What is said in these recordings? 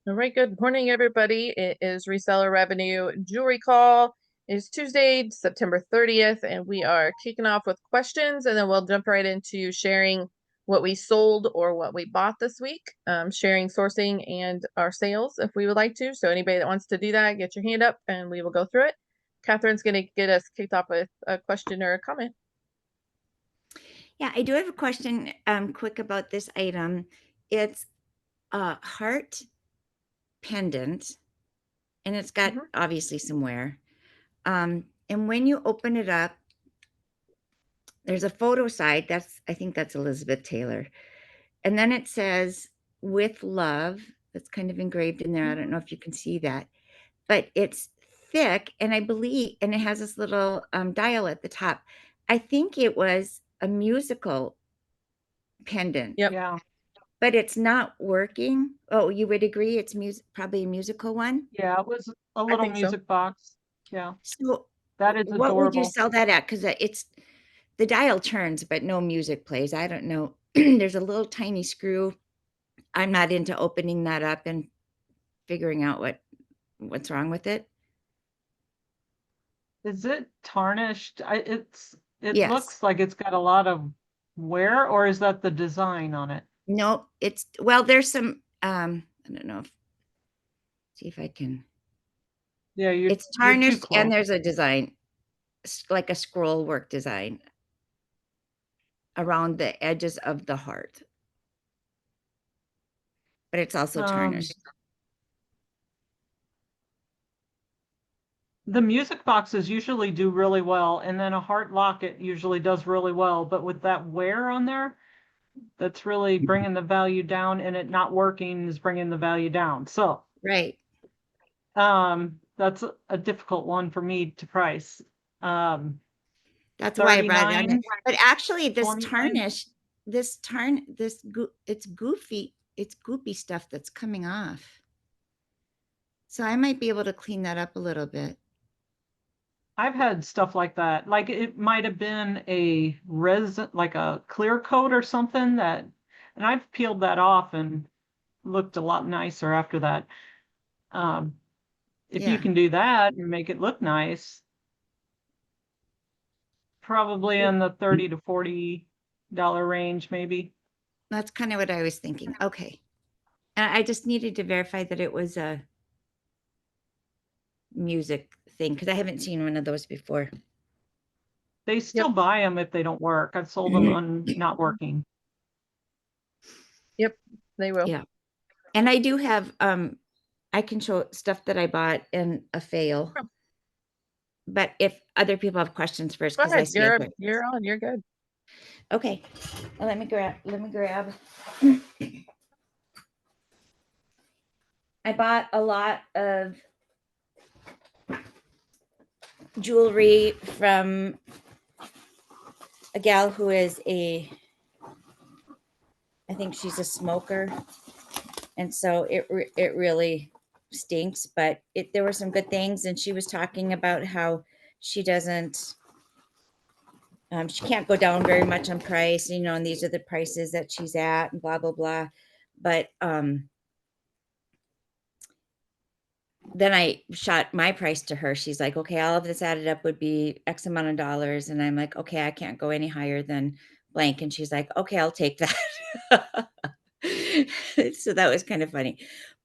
All right, good morning, everybody. It is Reseller Revenue Jewelry Call. It is Tuesday, September 30th, and we are kicking off with questions, and then we'll jump right into sharing what we sold or what we bought this week, sharing sourcing and our sales if we would like to. So anybody that wants to do that, get your hand up and we will go through it. Catherine's going to get us kicked off with a question or a comment. Yeah, I do have a question quick about this item. It's a heart pendant, and it's got obviously some wear. And when you open it up, there's a photo side. I think that's Elizabeth Taylor. And then it says "with love." That's kind of engraved in there. I don't know if you can see that, but it's thick, and I believe, and it has this little dial at the top. I think it was a musical pendant. Yep. Yeah. But it's not working. Oh, you would agree it's probably a musical one? Yeah, it was a little think so. music box. Yeah. So That is what would you adorable. sell that at? Because it's the dial turns, but no music plays. I don't know. There's a little tiny screw. I'm not into opening that up and figuring out what's wrong with it. Is it tarnished? It Yes. looks like it's got a lot of wear, or is that the design on it? No, well, there's some I don't know see if I can. Yeah, It's you're too tarnished and close. there's a design, like a scroll work design around the edges of the heart. But it's also tarnished. The music boxes usually do really well, and then a heart locket usually does really well, but with that wear on there, that's really bringing the value down, and it not working is bringing the value down. So Right. that's a difficult one for me to price. That's why I brought it on there. 39, But actually this 29. tarnish, it's goopy stuff that's coming off. So I might be able to clean that up a little bit. I've had stuff like that. Like it might have been a resin, like a clear coat or something and I've peeled that off and looked a lot nicer after that. If you Yeah. can do that and make it look nice, probably in the $30 to $40 range, maybe. That's kind of what I was thinking. Okay. And I just needed to verify that it was a music thing because I haven't seen one of those before. They still buy them if they don't work. I've sold them on not working. Yep, they will. Yeah. And I do have I can show stuff that I bought in a fail. But if other people have questions first, because I see you're on, you're good. Okay. Well, let me grab I bought a lot of jewelry from a gal who is I think she's a smoker, and so it really stinks, but there were some good things, and she was talking about how she doesn't she can't go down very much on price, and these are the prices that she's at and blah blah blah. But then I shot my price to her. She's like, okay, all of this added up would be X amount of dollars. And I'm like, okay, I can't go any higher than blank. And she's like, okay, I'll take that. So that was kind of funny.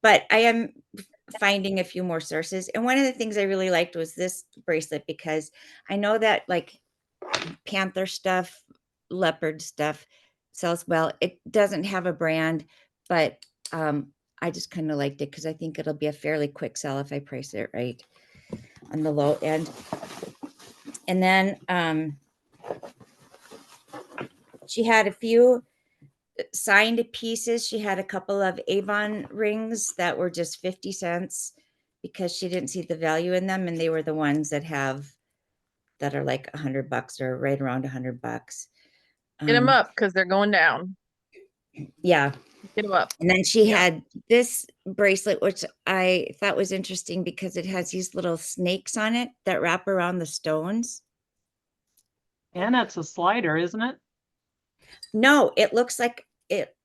But I am finding a few more sources. And one of the things I really liked was this bracelet, because I know that like panther stuff, leopard stuff sells well. It doesn't have a brand, but I just kind of liked it because I think it'll be a fairly quick sell if I price it right on the low end. And then she had a few signed pieces. She had a couple of Avon rings that were just 50 cents because she didn't see the value in them. And they were the ones that are like $100 or right around $100. Get them up because they're going down. Yeah. Get them up. And then she had this bracelet, which I thought was interesting because it has these little snakes on it that wrap around the stones. And that's a slider, isn't it? No, it looks like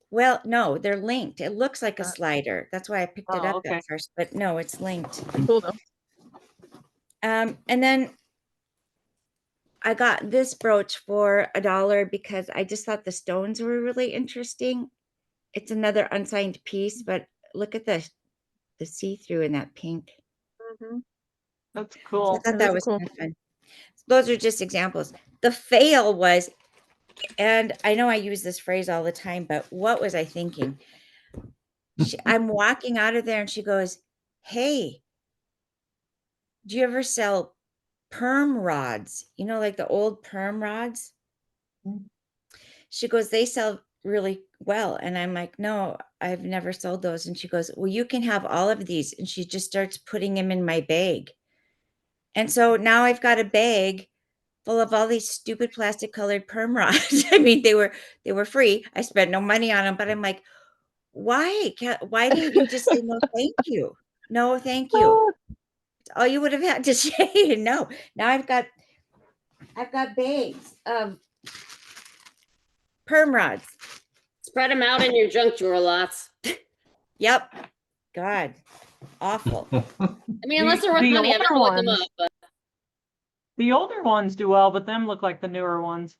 Well, no, they're linked. It looks like a Uh, slider. That's why I picked it Oh, up okay. at first, but no, it's linked. cool though. And then I got this brooch for $1 because I just thought the stones were really interesting. It's another unsigned piece, but look at the see-through in that pink. Mhm. That's So I cool. thought It that is was cool. kind of fun. Those are just examples. The fail was, and I know I use this phrase all the time, but what was I thinking? I'm walking out of there and she goes, "Hey, do you ever sell perm rods? You know, like the old perm rods?" She goes, "They sell really well." And I'm like, "No, I've never sold those." And she goes, "Well, you can have all of these." And she just starts putting them in my bag. And so now I've got a bag full of all these stupid plastic colored perm rods. I mean, they were free. I spent no money on them, but I'm like, why didn't you just say no, thank you? No, thank you. Oh, All you would have had to say. No. Now I've got bags of perm rods. Spread them out in your junk drawer lots. Yep. God, awful. I mean, unless they're worth the money, I meant older to look them ones, up. But the older ones do well, but them look like the newer ones.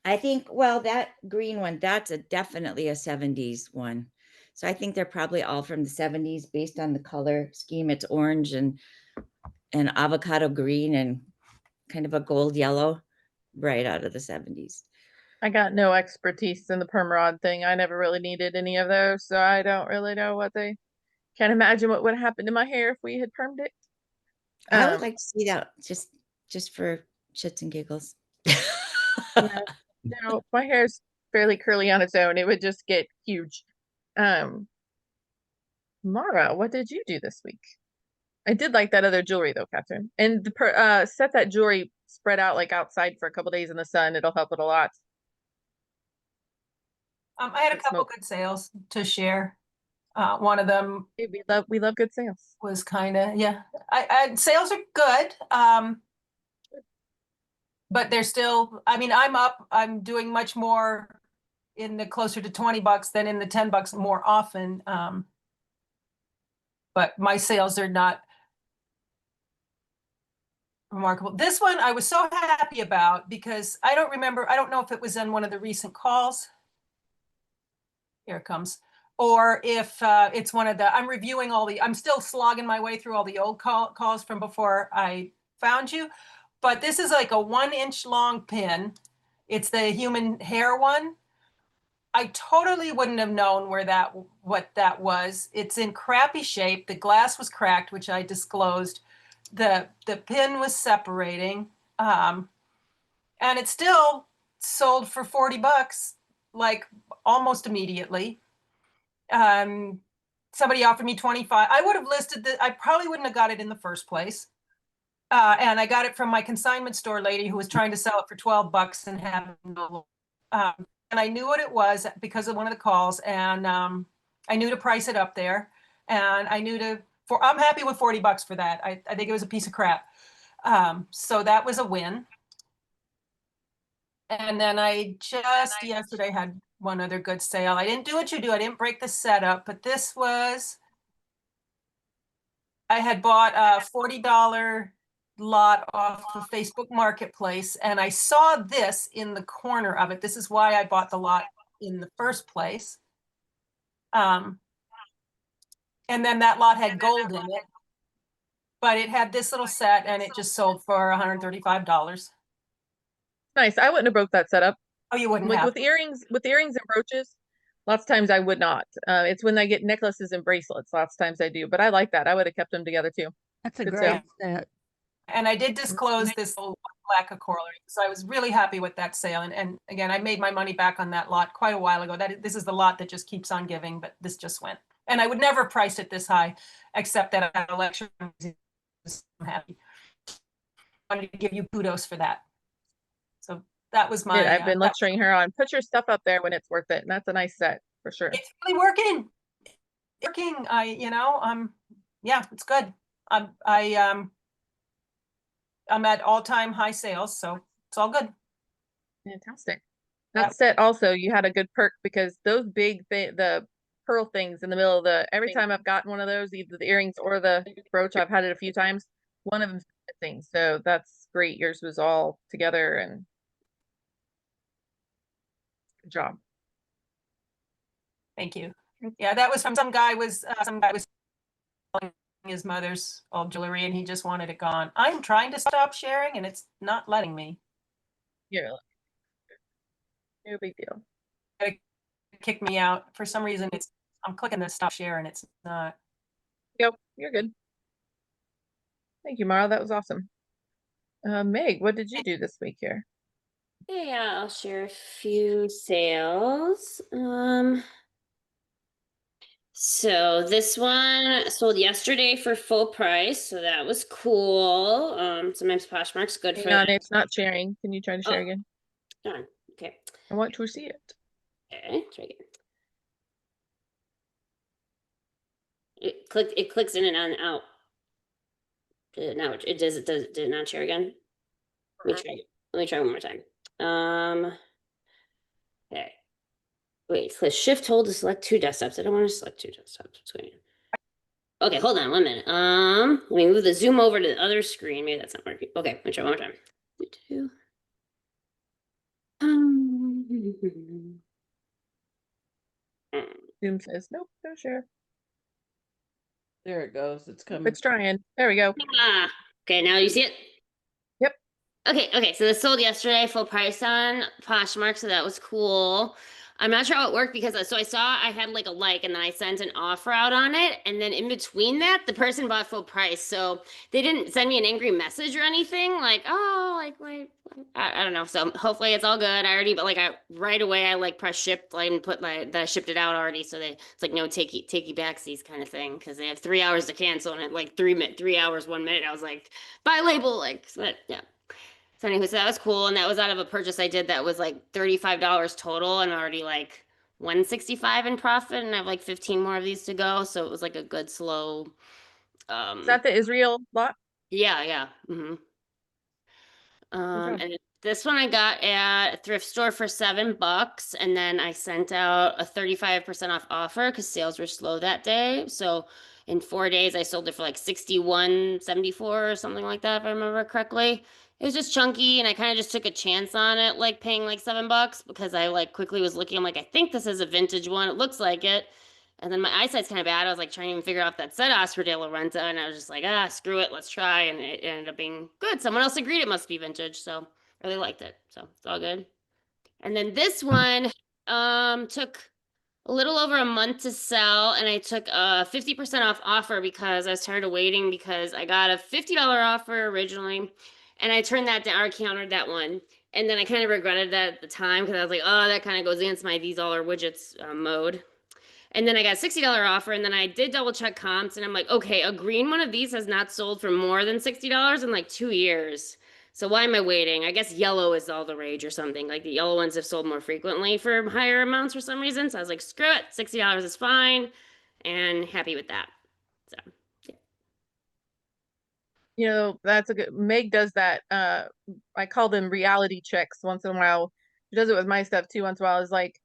I think, well, that green one, that's definitely a 70s one. So I think they're probably all from the 70s based on the color scheme. It's orange and avocado green and kind of a gold yellow right out of the 70s. I got no expertise in the perm rod thing. I never really needed any of those, so I don't really know what they. Can't imagine what would happen to my hair if we had permed it. I would like to see that just for shits and giggles. Yeah, no, my hair's fairly curly on its own. It would just get huge. Um, Mara, what did you do this week? I did like that other jewelry though, Catherine. And set that jewelry spread out like outside for a couple days in the sun. It'll help it a lot. I had a That couple smoke. good sales to share. One of them Hey, we love good sales. was kind of, yeah, sales are good. But they're still, I mean, I'm doing much more in the closer to $20 than in the $10 more often. But my sales are not remarkable. This one I was so happy about because I don't know if it was in one of the recent calls. Here it comes. Or if it's one of I'm reviewing I'm still slogging my way through all the old calls from before I found you. But this is like a 1-inch long pin. It's the human hair one. I totally wouldn't have known what that was. It's in crappy shape. The glass was cracked, which I disclosed. The pin was separating. And it still sold for $40, like almost immediately. Somebody offered me 25. I would have listed I probably wouldn't have got it in the first place. And I got it from my consignment store lady who was trying to sell it for $12 and have no. And I knew what it was because of one of the calls, and I knew to price it up there, and I knew I'm happy with $40 for that. I think it was a piece of crap. So that was a win. And then I just yesterday had one other good sale. I didn't do what you do. I didn't break the setup, but I had bought a $40 lot off of Facebook Marketplace, and I saw this in the corner of it. This is why I bought the lot in the first place. And then that lot had gold in it, but it had this little set, and it just sold for $135. Nice. I wouldn't have broke that setup. Oh, you wouldn't Like have? with earrings and brooches, lots of times I would not. It's when I get necklaces and bracelets, lots of times I do. But I like that. I would have kept them together too. That's a Good great sale. set. And I did disclose this little lack of corollary. So I was really happy with that sale. And again, I made my money back on that lot quite a while ago. This is the lot that just keeps on giving, but this just went. And I would never price it this high, except that I had a lecture. I'm happy. I wanted to give you kudos for that. So that was my. I've been lecturing her on put your stuff up there when it's worth it, and that's a nice set for sure. It's really working. Yeah, it's good. I'm at all-time high sales, so it's all good. Fantastic. That set also, you had a good perk because those big the pearl things in the middle of the, every time I've gotten one of those, either the earrings or the brooch, I've had it a few times, one of them's missing. So that's great. Yours was all together and good job. Thank you. Yeah, that was from some guy was selling his mother's old jewelry and he just wanted it gone. I'm trying to stop sharing and it's not letting me. Yeah. No big deal. It kicked me out. For some reason, I'm clicking the stop share and it's not. Yep, you're good. Thank you, Mara. That was awesome. Meg, what did you do this week here? Yeah, I'll share a few sales. So this one sold yesterday for full price, so that was cool. Sometimes Poshmark's good for Hang on, that. it's not sharing. Can you try to share Oh. again? Darn. Okay. I want to see it. Okay, try again. It clicks in and out. No, did it not share again? Let me try one more time. Okay. Wait, click shift hold to select two desktops. I don't want to select two desktops. What's going on? Okay, hold on 1 minute. Let me move the zoom over to the other screen. Maybe that's not working. Okay, let me try one more time. Zoom says, nope, no share. There it goes. It's coming. It's trying. There we go. Okay, now you see it? Yep. Okay, so this sold yesterday, full price on Poshmark, so that was cool. I'm not sure how it worked because so I saw I had like a like and then I sent an offer out on it, and then in between that, the person bought full price. So they didn't send me an angry message or anything, like, oh, like I don't know. So hopefully it's all good. I already, but like right away I like press ship like, and put that I shipped it out already. So it's like no takey backsies kind of thing because they have 3 hours to cancel and at like 3 hours 1 minute I was like, buy label, like, but yeah. So anyway, so that was cool, and that was out of a purchase I did that was like $35 total, and already like 165 in profit, and I have like 15 more of these to go. So it was like a good slow. Is that the Israel lot? Yeah. Okay. And this one I got at a thrift store for $7, and then I sent out a 35% off offer because sales were slow that day. So in 4 days, I sold it for like 61.74 or something like that, if I remember correctly. It was just chunky, and I kind of just took a chance on it, like paying like $7 because I like quickly was looking. I'm like, I think this is a vintage one. It looks like it. And then my eyesight's kind of bad. I was like trying to even figure out if that said Osprey La Renta, and I was just like, screw it, let's try. And it ended up being good. Someone else agreed it must be vintage, so I really liked it. So it's all good. And then this one took a little over a month to sell, and I took a 50% off offer because I was tired of waiting because I got a $50 offer originally, and I turned that down or countered that one. And then I kind of regretted that at the time because I was like, oh, that kind of goes against my these all are widgets mode. And then I got a $60 offer, and then I did double check comps, and I'm like, okay, a green one of these has not sold for more than $60 in like 2 years. So why am I waiting? I guess yellow is all the rage or something. Like the yellow ones have sold more frequently for higher amounts for some reason. So I was like, screw it, $60 is fine, and happy with that. So yeah. You know, that's a good, Meg does that. I call them reality checks once in a while. She does it with my stuff too once in a while. Is like,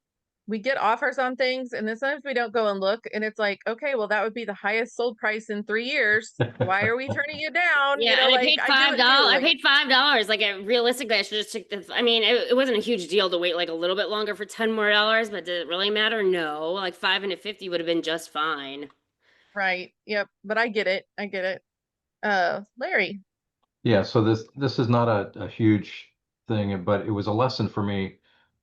we get offers on things and then sometimes we don't go and look and it's like, okay, well, that would be the highest sold price in 3 years. Why are we turning it down? Yeah, You know, and like I paid I do it $5. too. I Like, paid $5. Like realistically, I should just took the. I mean, it wasn't a huge deal to wait like a little bit longer for $10 more, but did it really matter? No, like 5 and a 50 would have been just fine. right. Yep. But I get it. I get it. Larry. Yeah, so this is not a huge thing, but it was a lesson for me.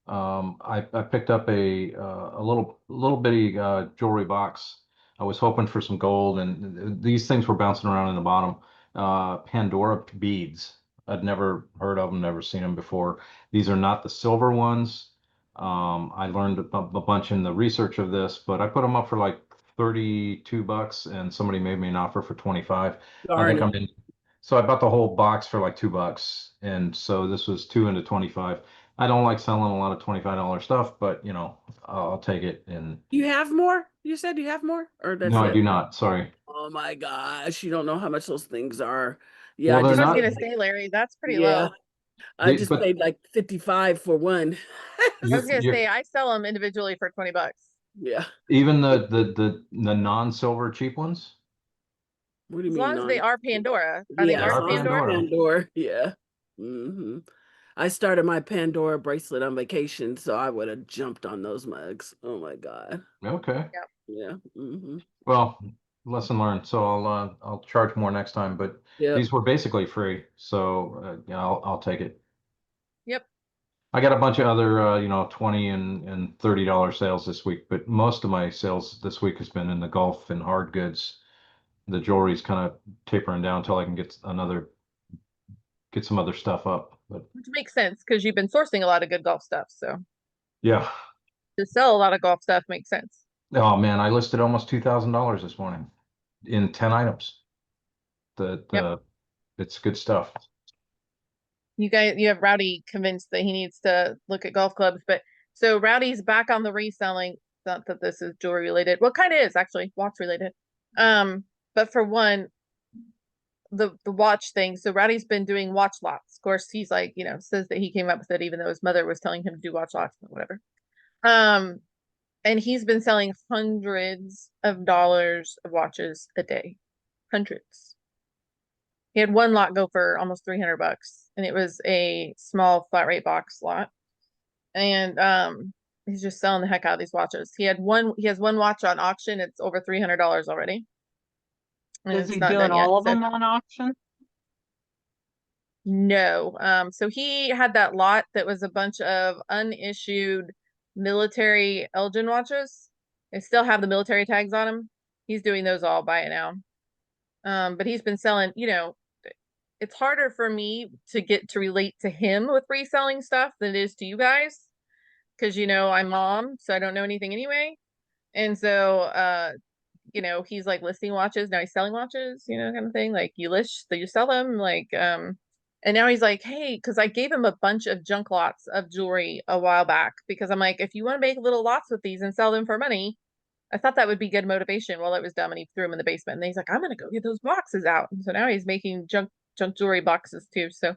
I picked up a little bitty jewelry box. I was hoping for some gold, and these things were bouncing around in the bottom. Pandora beads. I'd never heard of them, never seen them before. These are not the silver ones. I learned a bunch in the research of this, but I put them up for like $32, and somebody made me an offer for 25. I think I'm in. So I bought the whole box for like $2, and so this was 2 into 25. I don't like selling a lot of $25 stuff, but you know, I'll take it. And You have more? You said you have more? Or that's no, I it? do not. Sorry. Oh my gosh, you don't know how much those things are. Yeah, Well, I they're I just was not. gonna say, Larry, that's pretty yeah. low. I just But paid like 55 for one. I was gonna you say I sell them individually for 20 bucks. Yeah. even the non-silver cheap ones, What do you As mean long as they non? are Pandora. Are they Yeah, they as marked are long as Pandora? it's Pandora. Pandora. Yeah. Hmm. I started my Pandora bracelet on vacation, so I would have jumped on those mugs. Oh my God. Okay. Yeah. Hmm. Well, lesson learned. So I'll charge more next time, but Yep. these were basically free. So yeah, I'll take it. Yep. I got a bunch of other 20 and $30 sales this week, but most of my sales this week has been in the golf and hard goods. The jewelry's kind of tapering down until I can get some other stuff up. But Which makes sense because you've been sourcing a lot of good golf stuff. So yeah. to sell a lot of golf stuff makes sense. Oh man, I listed almost $2,000 this morning in 10 items. Yep. It's good stuff. You have Rowdy convinced that he needs to look at golf clubs, but so Rowdy's back on the reselling. Not that this is jewelry related. Well, kind of is actually watch related. But for one, the watch thing. So Rowdy's been doing watch lots. Of course, he's like, says that he came up with it, even though his mother was telling him to do watch lots, but whatever. And he's been selling hundreds of dollars of watches a day. Hundreds. He had one lot go for almost 300 bucks, and it was a small flat rate box lot. And he's just selling the heck out of these watches. He has one watch on auction. It's over $300 already. And Is it's he not doing done yet. all of So them on auction? no. So he had that lot that was a bunch of unissued military Elgin watches. They still have the military tags on them. He's doing those all by it now. But he's been selling, it's harder for me to get to relate to him with reselling stuff than it is to you guys. Cause I'm mom, so I don't know anything anyway. And so he's like listing watches, now he's selling watches, kind of thing. Like you list, so you sell them, like and now he's like, hey, because I gave him a bunch of junk lots of jewelry a while back because I'm like, if you want to make little lots with these and sell them for money, I thought that would be good motivation. Well, it was dumb, and he threw them in the basement. And he's like, I'm gonna go get those boxes out. And so now he's making junk jewelry boxes too. So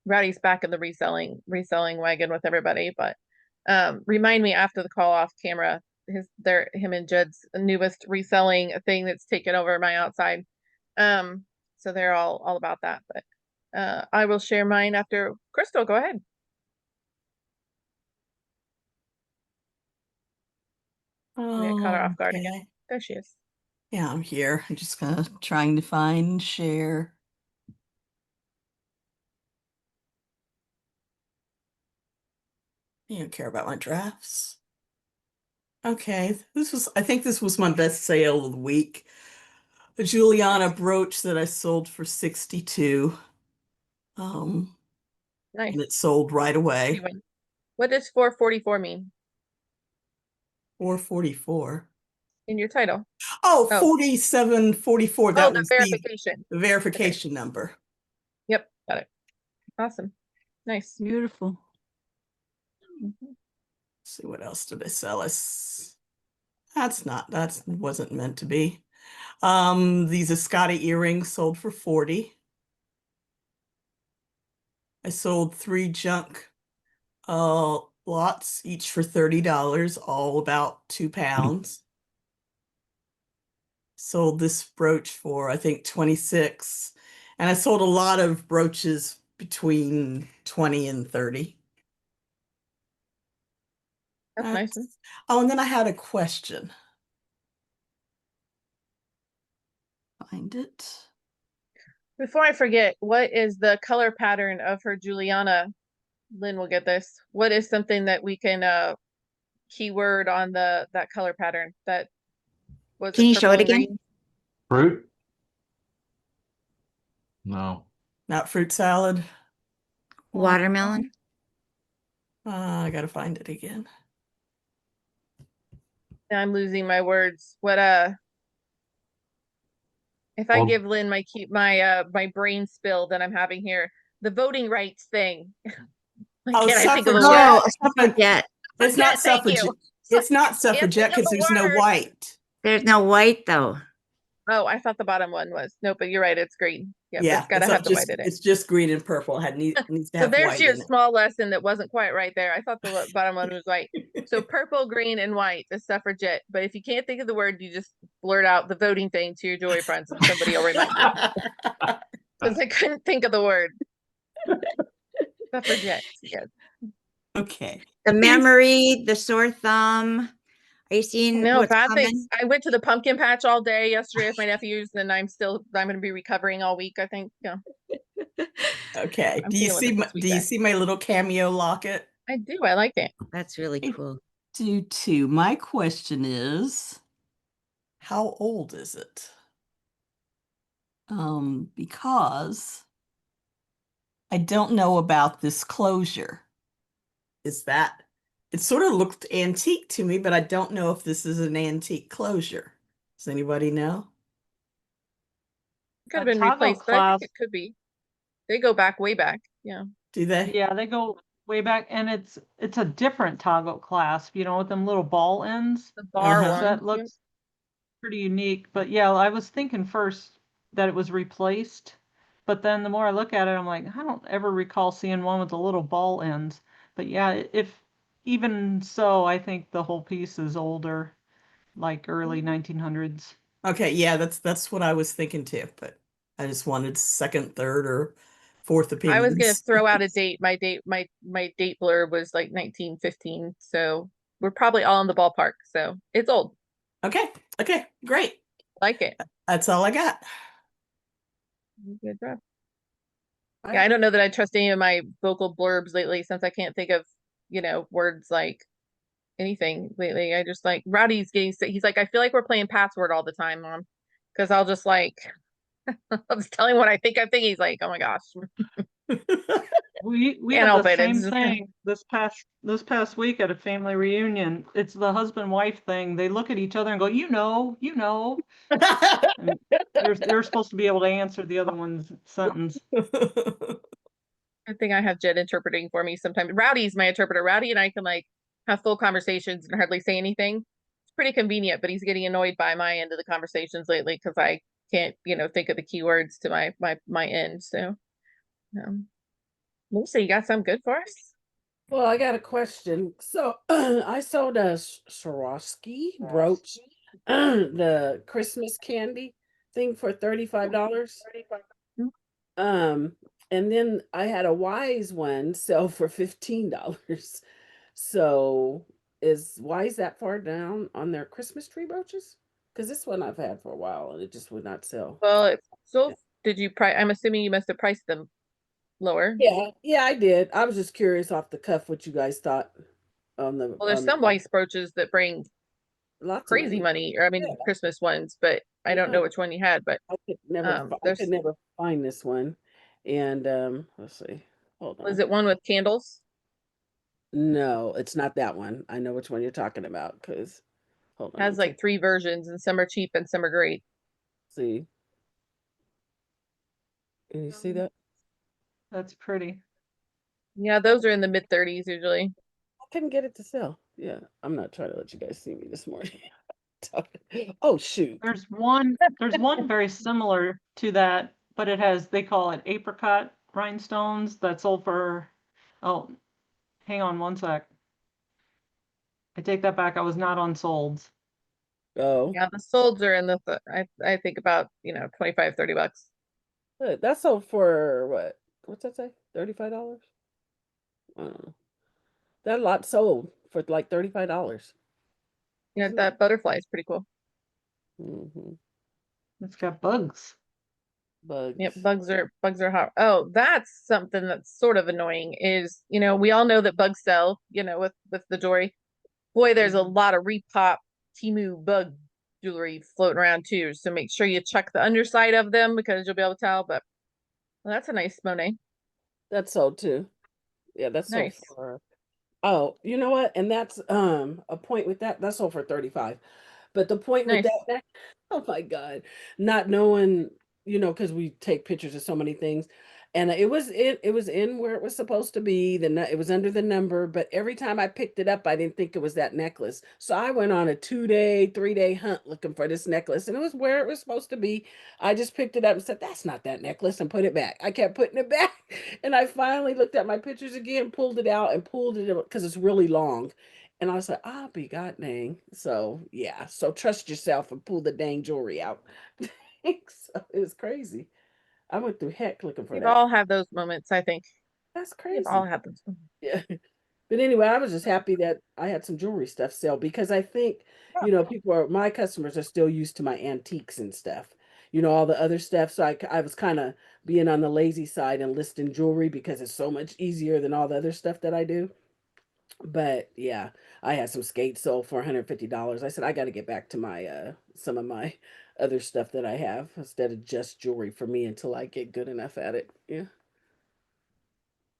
Rowdy's back in the reselling wagon with everybody. But remind me after the call off camera, him and Jed's newest reselling thing that's taken over my outside. So they're all about that. But I will share mine after Crystal. Go ahead. I caught her off guard again. Okay. There she is. Yeah, I'm here. I'm just kind of trying to find and share. You don't care about my drafts. Okay, I think this was my best sale of the week. A Juliana brooch that I sold for 62. Nice. And it sold right away. What does 444 mean 444. in your title? Oh, 4744. That the was verification. the verification number. Yep, got it. Awesome. Nice. Beautiful. Mhm. See what else did I sell us? That wasn't meant to be. These Escada earrings sold for 40. I sold 3 junk lots, each for $30, all about 2 pounds. Sold this brooch for, I think, 26. And I sold a lot of brooches between 20 and 30. That's nice. Oh, and then I had a question. Find it. Before I forget, what is the color pattern of her Juliana? Lynn will get this. What is something that we can keyword on that color pattern? That was Can you show purple it and again? green? Fruit? No. Not fruit salad. Watermelon? I gotta find it again. Now I'm losing my words. What if I Well- give Lynn my brain spill that I'm having here, the voting rights thing. Why Oh, can't I think of the suffragette. word? Oh, suffragette. It's not Thank you. suffragette. It's not Can't think suffragette of because the there's no word. white. There's no white though. Oh, I thought the bottom one was. No, but you're right, it's green. Yeah, Yeah, it's got to it's have the just white in it. it's just green and purple. Needs to So have there's white your in it. small lesson that wasn't quite right there. I thought the bottom one was right. So purple, green, and white is suffragette. But if you can't think of the word, you just blurt out the voting thing to your jewelry friends and somebody will remind you. Because I couldn't think of the word. Suffragette. Yes. Okay. The memory, the sore thumb. Are you seeing No, what's bad things. coming? I went to the pumpkin patch all day yesterday with my nephews, and I'm going to be recovering all week, I think. Yeah. Okay. I'm Do you feeling see it my, this do you weekend. see my little cameo locket? I do. I like it. That's really I cool. do too. My question is, how old is it? Because I don't know about this closure. Is that, it sort of looked antique to me, but I don't know if this is an antique closure. Does anybody know? Could have been Toggle replaced, but I think clasp. it could be. They go back way back. Yeah. Do they? Yeah, they go way back, and it's a different toggle clasp, you know, with them little ball ends. The bar Uh-huh. So that one. Yep. looks pretty unique. But yeah, I was thinking first that it was replaced, but then the more I look at it, I'm like, I don't ever recall seeing one with the little ball ends. But yeah, if even so, I think the whole piece is older, like early 1900s. Okay, yeah, that's what I was thinking too, but I just wanted second, third, or fourth I was gonna opinions. throw out a date. My date blurb was like 1915. So we're probably all in the ballpark. So it's old. Okay, okay, great. Like it. That's all I got. Good job. Yeah, I don't know that I trust any of my vocal blurbs lately since I can't think of, words like anything lately. I just like Rowdy's getting sick. He's like, I feel like we're playing password all the time, Mom. Because I'll just like I'll just tell him what I think I'm thinking. He's like, oh my gosh. We Can't had the help it. same It's just thing this past week at a family reunion. It's the husband wife thing. They look at each other and go, you know. And they're supposed to be able to answer the other one's sentence. I think I have Jed interpreting for me sometimes. Rowdy's my interpreter. Rowdy and I can like have full conversations and hardly say anything. It's pretty convenient, but he's getting annoyed by my end of the conversations lately because I can't, think of the keywords to my end. So Lisa, you got some good for us? Well, I got a question. So I sold a Swarovski brooch, the Christmas candy thing for $35. Um, and then I had a Wise one sell for $15. So why is that far down on their Christmas tree brooches? Because this one I've had for a while and it just would not sell. Well, so Yeah. did you price? I'm assuming you must have priced them lower. Yeah, I did. I was just curious off the cuff what you guys thought on the Well, there's some Weiss brooches that bring lots of crazy money, or I mean Yeah. Christmas ones, but I don't know which one you had, but I could there's never find this one. And let's see. Hold was on. it one with candles? No, it's not that one. I know which one you're talking about because hold on, Has like 3 versions and some are cheap and some are great. see. Can you see that? That's pretty. Yeah, those are in the mid 30s usually. I couldn't get it to sell. Yeah, I'm not trying to let you guys see me this morning. Oh shoot. There's one very similar to that, but they call it apricot rhinestones that sold for, oh, hang on one sec. I take that back. I was not on solds. Oh, Yeah, the solds are in the I think about, 25, $30. look, that's sold for what? What's that say? $35? I don't know. That lot sold for like $35. Yeah, that butterfly is pretty cool. Mm-hmm. It's got bugs. Yep, Bugs. bugs are hot. Oh, that's something that's sort of annoying is, we all know that bugs sell, with the jewelry. Boy, there's a lot of repop Temu bug jewelry floating around too. So make sure you check the underside of them because you'll be able to tell. But well, that's a nice Monet. That's sold too. Yeah, that's sold Nice. for oh, you know what? And that's a point with that's sold for 35. But the point with Nice. that, oh my God, not knowing, because we take pictures of so many things. And it was in where it was supposed to be. It was under the number, but every time I picked it up, I didn't think it was that necklace. So I went on a 2-day, 3-day hunt looking for this necklace, and it was where it was supposed to be. I just picked it up and said, "That's not that necklace," and put it back. I kept putting it back, and I finally looked at my pictures again, pulled it out, and pulled it because it's really long. And I was like, "Ah, be god dang." So yeah, so trust yourself and pull the dang jewelry out. So it was crazy. I went through heck looking for We've that. all had those moments, I think. That's We've all crazy. had those moments. Yeah. But anyway, I was just happy that I had some jewelry stuff sell because I think, my customers are still used to my antiques and stuff, all the other stuff. So I was kind of being on the lazy side and listing jewelry because it's so much easier than all the other stuff that I do. But yeah, I had some skates sold for $150. I said, I got to get back to my, some of my other stuff that I have instead of just jewelry for me until I get good enough at it. Yeah.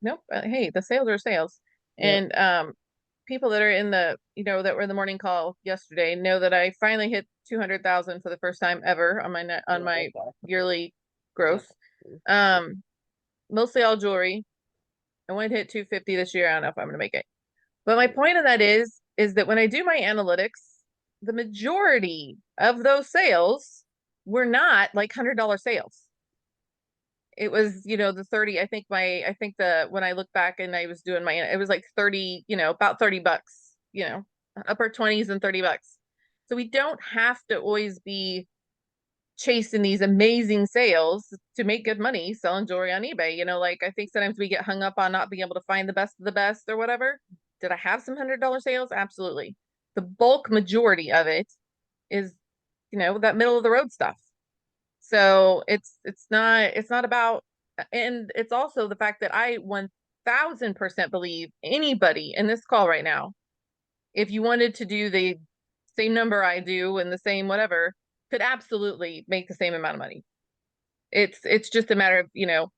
Nope. Hey, the sales are sales. Yep. And people that are in the, that were in the morning call yesterday know that I finally hit 200,000 for the first time ever on my on my yearly growth. Mostly all jewelry. I want to hit 250 this year. I don't know if I'm going to make it. But my point of that is that when I do my analytics, the majority of those sales were not like $100 sales. It was, the 30, I think when I look back and I was doing it was like 30, about $30, upper 20s and $30. So we don't have to always be chasing these amazing sales to make good money selling jewelry on eBay. Like I think sometimes we get hung up on not being able to find the best of the best or whatever. Did I have some $100 sales? Absolutely. The bulk majority of it is, that middle of the road stuff. So it's not about, and it's also the fact that I 1000% believe anybody in this call right now, if you wanted to do the same number I do and the same whatever, could absolutely make the same amount of money. It's just a matter of,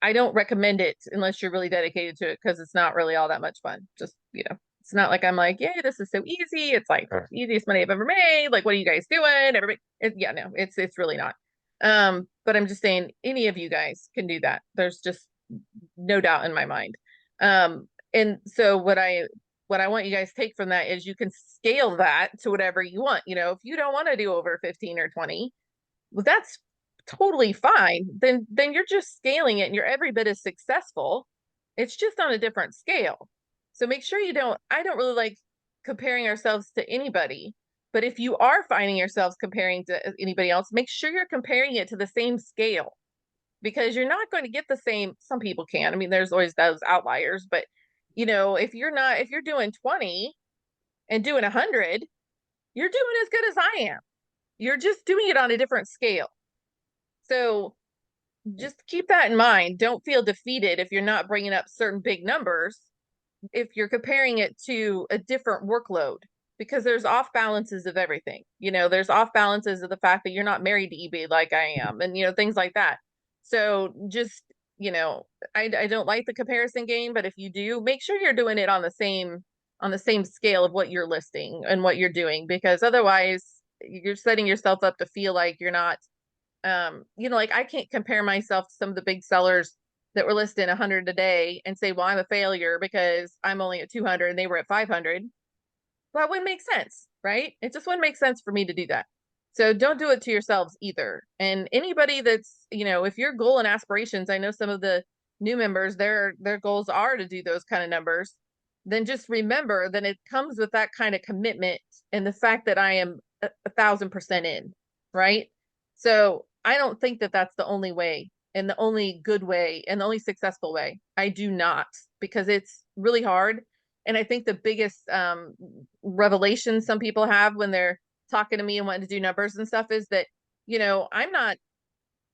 I don't recommend it unless you're really dedicated to it because it's not really all that much fun. Just, it's not like I'm like, yay, this is so easy. It's like easiest money I've ever made. Like, what are you guys doing? Everybody, yeah, no, it's really not. But I'm just saying any of you guys can do that. There's just no doubt in my mind. And so what I want you guys to take from that is you can scale that to whatever you want. If you don't want to do over 15 or 20, well, that's totally fine. Then you're just scaling it and you're every bit as successful. It's just on a different scale. So make sure I don't really like comparing ourselves to anybody. But if you are finding yourselves comparing to anybody else, make sure you're comparing it to the same scale because you're not going to get the same. Some people can. I mean, there's always those outliers, but if you're doing 20 and doing 100, you're doing as good as I am. You're just doing it on a different scale. So just keep that in mind. Don't feel defeated if you're not bringing up certain big numbers, if you're comparing it to a different workload, because there's off balances of everything. There's off balances of the fact that you're not married to eBay like I am, and things like that. So just, I don't like the comparison game, but if you do, make sure you're doing it on the same scale of what you're listing and what you're doing, because otherwise you're setting yourself up to feel like you're not, like I can't compare myself to some of the big sellers that were listing 100 a day and say, well, I'm a failure because I'm only at 200 and they were at 500. Well, that wouldn't make sense, right? It just wouldn't make sense for me to do that. So don't do it to yourselves either. And anybody that's, if your goal and aspirations, I know some of the new members, their goals are to do those kind of numbers, then just remember that it comes with that kind of commitment and the fact that I am 1000% in, right? So I don't think that that's the only way and the only good way and the only successful way. I do not, because it's really hard. And I think the biggest revelation some people have when they're talking to me and wanting to do numbers and stuff is that, I'm not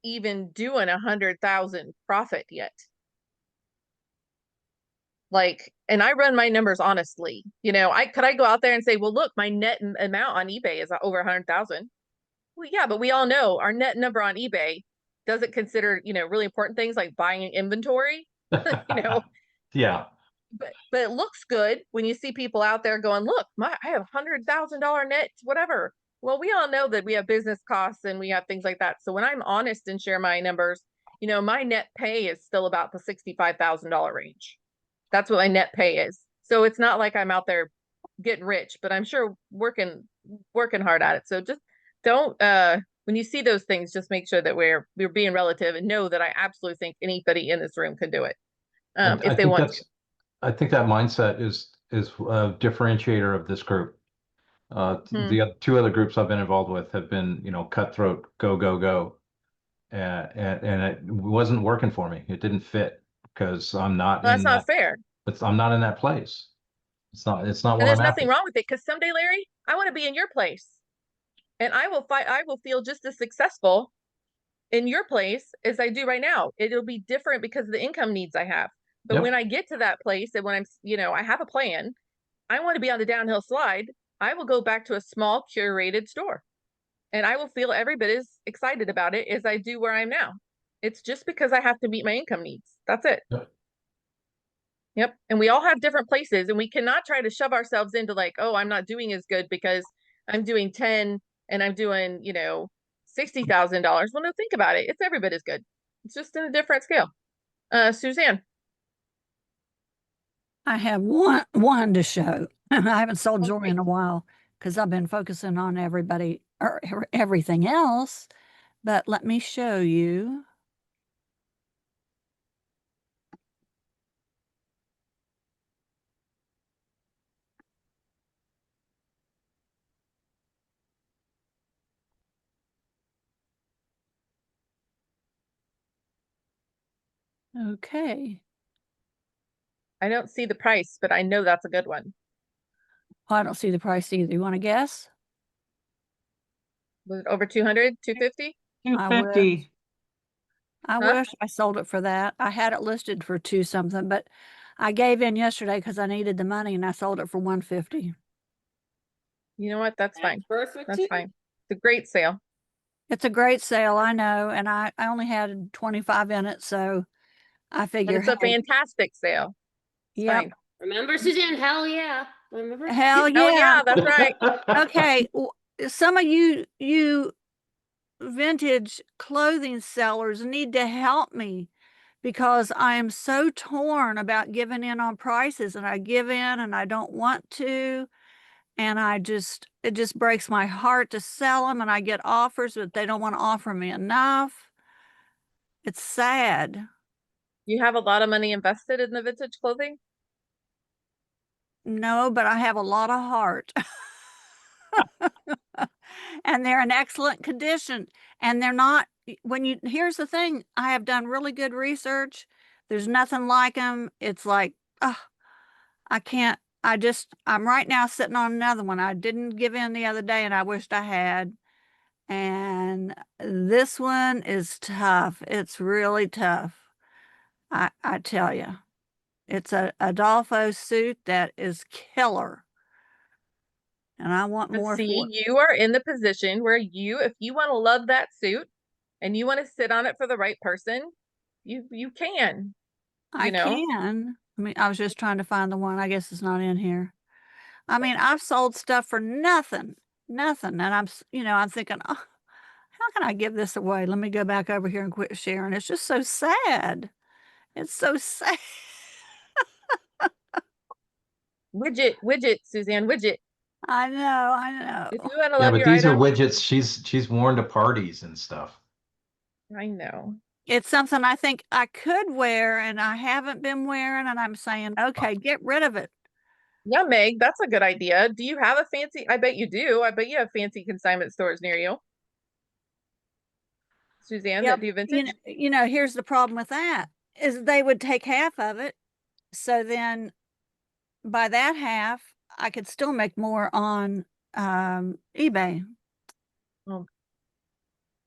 even doing 100,000 profit yet. Like, and I run my numbers honestly. Could I go out there and say, well, look, my net amount on eBay is over 100,000. Well, yeah, but we all know our net number on eBay doesn't consider, really important things like buying inventory, Yeah. but it looks good when you see people out there going, look, I have $100,000 net, whatever. Well, we all know that we have business costs and we have things like that. So when I'm honest and share my numbers, you know, my net pay is still about the $65,000 range. That's what my net pay is. So it's not like I'm out there getting rich, but I'm sure working hard at it. So just don't when you see those things, just make sure that we're being relative and know that I absolutely think anybody in this room can do it. I If they think want to. I think that mindset is a differentiator of this group. The two other groups I've been involved with have been, you know, cutthroat, go, go, go. And it wasn't working for me. It didn't fit because I'm not Well, that's in not that, fair. I'm not in that place. It's not And what there's I'm nothing after. wrong with it, because someday, Larry, I want to be in your place. And I will feel just as successful in your place as I do right now. It'll be different because of the income needs I have. But Yep. when I get to that place and when I'm, you know, I have a plan, I want to be on the downhill slide, I will go back to a small curated store. And I will feel every bit as excited about it as I do where I'm now. It's just because I have to meet my income needs. That's it. Yep. Yep. And we all have different places, and we cannot try to shove ourselves into like, oh, I'm not doing as good because I'm doing 10 and I'm doing, you know, $60,000. Well, no, think about it. It's every bit as good. It's just in a different scale. Suzanne. I have one to show. I haven't sold jewelry in a while because I've been focusing on everybody or everything else. But let me show you. Okay. I don't see the price, but I know that's a good one. Oh, I don't see the price either. You want to guess? Was it over 200, 250? 250. I Huh? wish I sold it for that. I had it listed for 2 something, but I gave in yesterday because I needed the money and I sold it for 150. You know what? That's fine. Perfect. That's fine. It's a great sale. It's a great sale, I know, and I only had 25 in it, so I But figure, it's a hey, fantastic sale. It's yep. fine. Remember, Suzanne? Hell yeah. Remember? Hell Oh yeah. yeah, that's right. Okay, some of you vintage clothing sellers need to help me because I am so torn about giving in on prices, and I give in and I don't want to, and it just breaks my heart to sell them, and I get offers, but they don't want to offer me enough. It's sad. You have a lot of money invested in the vintage clothing? No, but I have a lot of heart. And they're in excellent condition, and they're not here's the thing, I have done really good research. There's nothing like them. It's like, I can't, I'm right now sitting on another one. I didn't give in the other day and I wished I had. And this one is tough. It's really tough. I tell you, it's a Adolfo suit that is killer. And I want But more for see, you are in the position where if you want to love that suit and you want to sit on it for the right person, you can, I you know. can. I mean, I was just trying to find the one. I guess it's not in here. I mean, I've sold stuff for nothing, nothing. And I'm thinking, oh, how can I give this away? Let me go back over here and quit sharing. It's just so sad. It's so sad. Widget, Suzanne, widget. I If know. you want to Yeah, love but your these are item, widgets she's worn to parties and stuff. I know. It's something I think I could wear and I haven't been wearing, and I'm saying, okay, get rid of it. Yeah, Meg, that's a good idea. Do you have a fancy? I bet you do. I bet you have fancy consignment stores near you. Suzanne, Yep. that do vintage? Here's the problem with that is they would take half of it. So then by that half, I could still make more on eBay. Oh,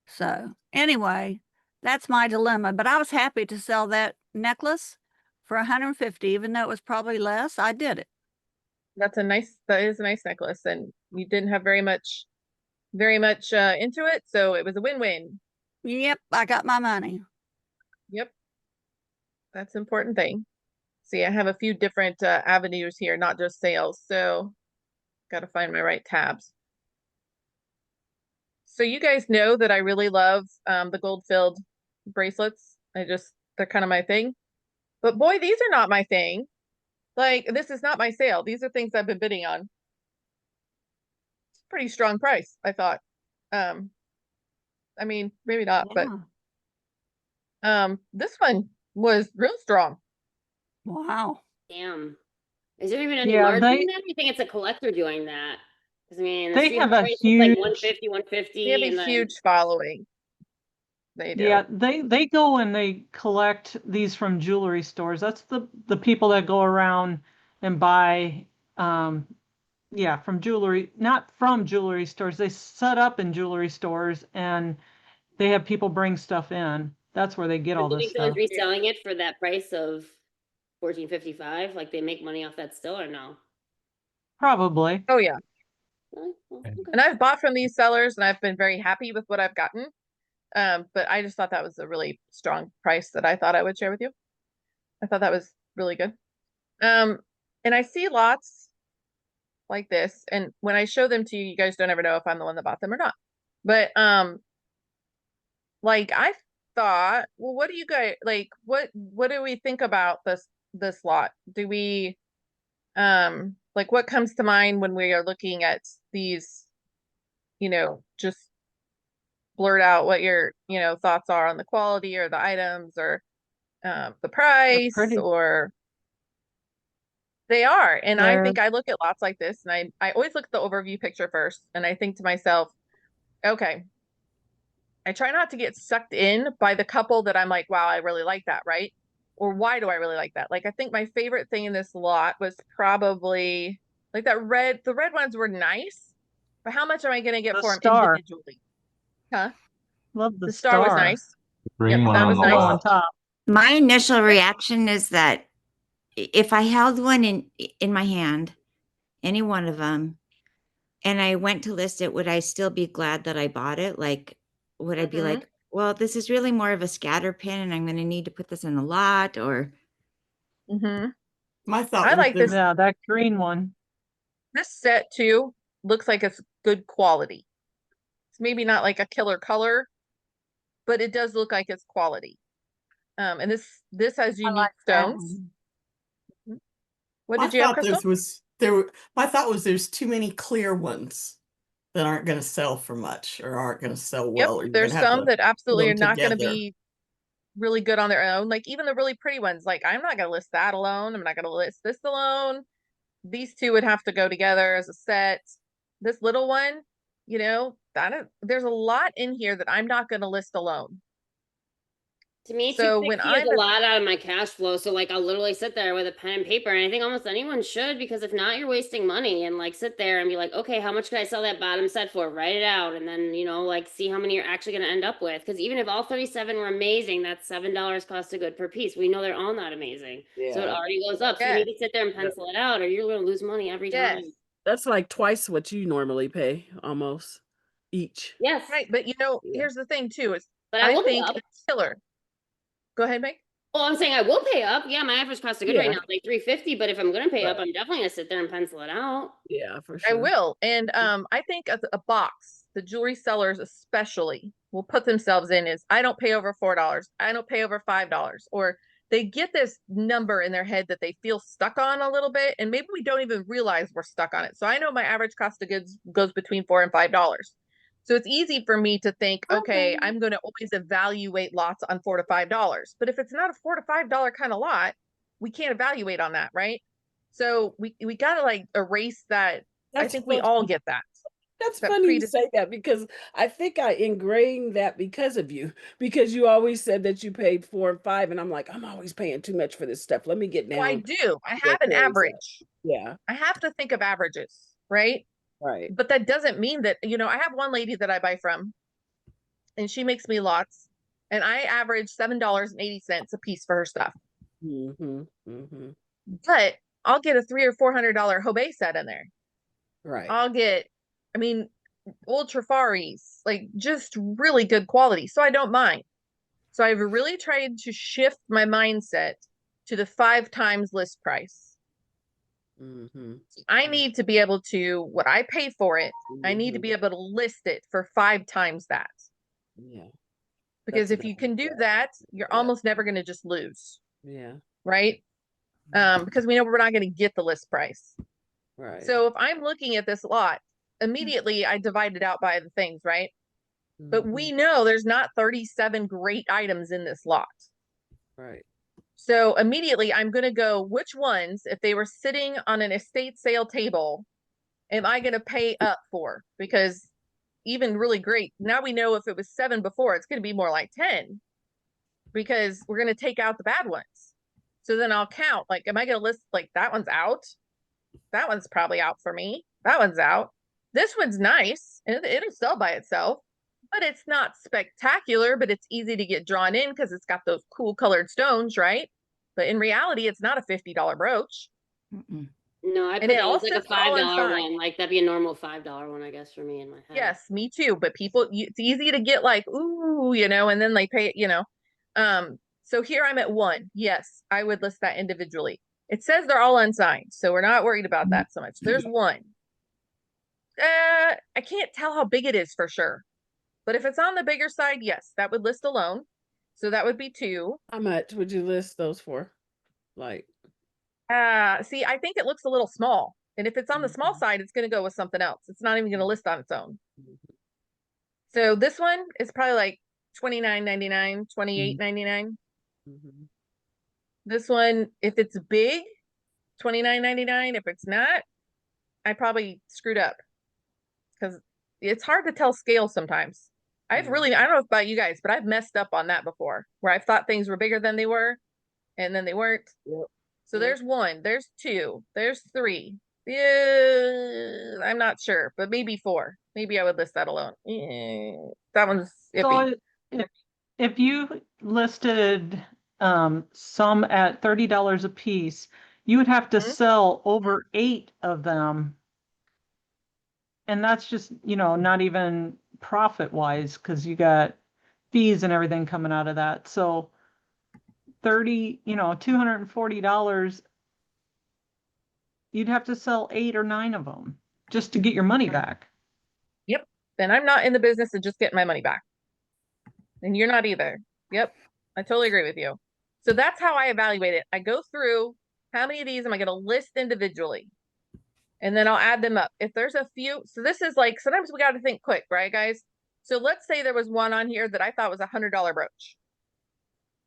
So anyway, that's my dilemma. But I was happy to sell that necklace for 150, even though it was probably less. I did it. that is a nice necklace, and you didn't have very much into it, so it was a win-win. Yep, I got my money. Yep, that's an important thing. See, I have a few different avenues here, not just sales, so got to find my right tabs. So you guys know that I really love the gold-filled bracelets. They're kind of my thing. But boy, these are not my thing. Like, this is not my sale. These are things I've been bidding on. It's a pretty strong price, I thought. I mean, maybe not, but this one was real strong. Wow. Damn. Is there even any Yeah, margin they in that? Or you think it's a collector doing that? Because I mean, the they street have a price is like huge 150, They have 150, a and then huge following. They do. yeah, they go and they collect these from jewelry stores. That's the people that go around and buy yeah, from jewelry, not from jewelry stores. They set up in jewelry stores and they have people bring stuff in. That's where they get all do you this think someone's stuff. reselling it for that price of 14.55? Like they make money off that still or no? Probably. Oh yeah. Really? Well, okay. And I've bought from these sellers and I've been very happy with what I've gotten. But I just thought that was a really strong price that I thought I would share with you. I thought that was really good. And I see lots like this, and when I show them to you, you guys don't ever know if I'm the one that bought them or not. But like I thought, well, what do you guys like? What do we think about this lot? Do we like what comes to mind when we are looking at these, just blurt out what your, thoughts are on the quality or the items or the price Pretty. or they are. And I They're think I look at lots like this and I always look at the overview picture first and I think to myself, okay, I try not to get sucked in by the couple that I'm like, wow, I really like that, right? Or why do I really like that? Like I think my favorite thing in this lot was probably like the red ones were nice, but how much am I gonna get the for them star. individually? Huh? Love the The star was star. nice. The green Yep, one that on was the Snow nice. on left. top. My initial reaction is that if I held one in my hand, any one of them, and I went to list it, would I still be glad that I bought it? Like, would I be Mhm. like, well, this is really more of a scatter pin and I'm going to need to put this in a lot, or Mm-hmm. My thought I was like this. Yeah, that green one. This set too looks like it's good quality. It's maybe not like a killer color, but it does look like it's quality. And this has I unique like that. stones. What my did you have, thought Crystal? my thought was there's too many clear ones that aren't going to sell for much or aren't going to sell Yep, well, or you're going there's to have some to that put absolutely are them not going to together. be really good on their own. Like even the really pretty ones, like I'm not going to list that alone. I'm not going to list this alone. These two would have to go together as a set. This little one, there's a lot in here that I'm not going to list alone. To me, So when 260 is I'm a lot out of my cash flow. So like I'll literally sit there with a pen and paper. And I think almost anyone should, because if not, you're wasting money and like sit there and be like, okay, how much could I sell that bottom set for? Write it out. And then, like see how many you're actually going to end up with. Because even if all 37 were amazing, that's $7 cost of good per piece. We know they're all not amazing. So it Yeah. already goes up. So you yes, need to sit there and pencil it out or you're going to lose money every yes, time. That's like twice what you normally pay almost each. Yes. right. But Yeah. here's the thing too, is But I I will pay think up. it's killer. Go ahead, Meg. Well, I'm saying I will pay up. Yeah, my average cost of good right Yeah. now is like 350. But if I'm going to pay up, Right. I'm definitely going to sit there and pencil it out. Yeah, for I sure. will. And I think a box, the jewelry sellers especially will put themselves in is I don't pay over $4. I don't pay over $5. Or they get this number in their head that they feel stuck on a little bit. And maybe we don't even realize we're stuck on it. So I know my average cost of goods goes between $4 and $5. So it's easy for me to think, okay, I'm going to always evaluate lots on $4 to $5. But if it's not a $4 to $5 kind of lot, we can't evaluate on that, right? So we got to like erase that. I That's think we all funny. get that. That's That funny you say that because I think I ingrained that because of you. Because you always said that you paid 4 and 5, and I'm like, I'm always paying too much for this stuff. Let me get So I down do. I where have an Carrie's at. average. Yeah, I have to think of averages, right? right. But that doesn't mean that, I have one lady that I buy from and she makes me lots and I average $7.80 a piece for her stuff. Mm-hmm. Mm-hmm. But I'll get a $300 or $400 Hobey set in there. Right. I'll get, ultra faris, like just really good quality. So I don't mind. So I've really tried to shift my mindset to the 5 times list price. Mm-hmm. I need to be able to, what I pay for it, I need to Mm-hmm. be able to list it for 5 times that. Yeah. Because That's if you enough. can do that, you're Yeah. almost never going to just lose, Yeah. right? Because we know we're not going to get the list price. Right. So if I'm looking at this lot, immediately I divide it out by the things, right? But we know there's not 37 great items in this lot. Right. So immediately I'm going to go, which ones, if they were sitting on an estate sale table, am I going to pay up for? Because even really great, now we know if it was 7 before, it's going to be more like 10, because we're going to take out the bad ones. So then I'll count, like, am I going to list, like, that one's out? That one's probably out for me. That one's out. This one's nice. It'll sell by itself, but it's not spectacular, but it's easy to get drawn in because it's got those cool colored stones, right? But in reality, it's not a $50 brooch. Mm-mm. No, I And put it that all as like a sits all $5 inside. one. Like that'd be a normal $5 one, I guess, for me in my head. Yes, me too. But people, it's easy to get like, ooh, you know, and then they pay it, you know. So here I'm at 1. Yes, I would list that individually. It says they're all unsigned, so we're not worried about that so much. There's 1. I can't tell how big it is for sure, but if it's on the bigger side, yes, that would list alone. So that would be 2. How much would you list those for? Like, See, I think it looks a little small, and if it's on the small side, it's going to go with something else. It's not even going to list on its own. So this one is probably like $29.99, $28.99. This one, if it's big, $29.99. If it's not, I probably screwed up, because it's hard to tell scale sometimes. I don't know about you guys, but I've messed up on that before, where I've thought things were bigger than they were, and then they weren't. Yep. So there's 1, there's 2, there's 3. Yeah, I'm not sure, but maybe 4. Maybe I would list that alone. That one's iffy. So if you listed some at $30 a piece, you would have to sell over 8 of them. And that's just, not even profit wise, because you got fees and everything coming out of that. So $240, you'd have to sell 8 or 9 of them just to get your money back. Yep. And I'm not in the business of just getting my money back. And you're not either. Yep. I totally agree with you. So that's how I evaluate it. I go through, how many of these am I going to list individually? And then I'll add them up. If there's a few, so this is like, sometimes we got to think quick, right, guys? So let's say there was one on here that I thought was $100 brooch.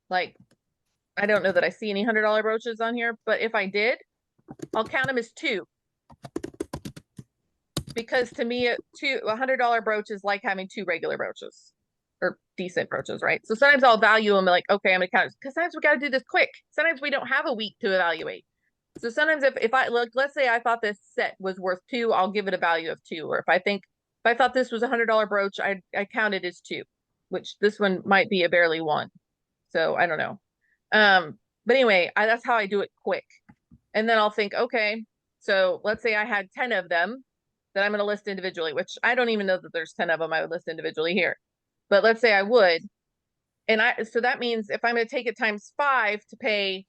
Like, I don't know that I see any $100 brooches on here, but if I did, I'll count them as 2. Because to me, a $100 brooch is like having 2 regular brooches, or decent brooches, right? So sometimes I'll value them like, okay, I'm gonna count, because sometimes we got to do this quick. Sometimes we don't have a week to evaluate. So sometimes if I look, let's say I thought this set was worth 2, I'll give it a value of 2. Or if I thought this was $100 brooch, I count it as 2, which this one might be a barely 1. So I don't know. But anyway, that's how I do it quick. And then I'll think, okay, so let's say I had 10 of them that I'm going to list individually, which I don't even know that there's 10 of them I would list individually here. But let's say I would. And so that means if I'm going to take it times 5 to pay,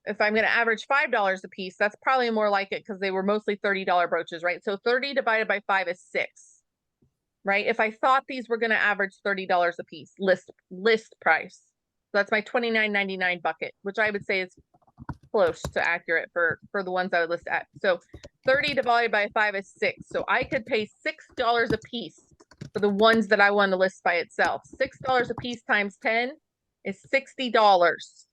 if I'm going to average $5 a piece, that's probably more like it, because they were mostly $30 brooches, right? So 30 divided by 5 is 6, right? If I thought these were going to average $30 a piece, list price. So that's my $29.99 bucket, which I would say is close to accurate for the ones I would list at. So 30 divided by 5 is 6. So I could pay $6 a piece for the ones that I want to list by itself. $6 a piece times 10 is $60.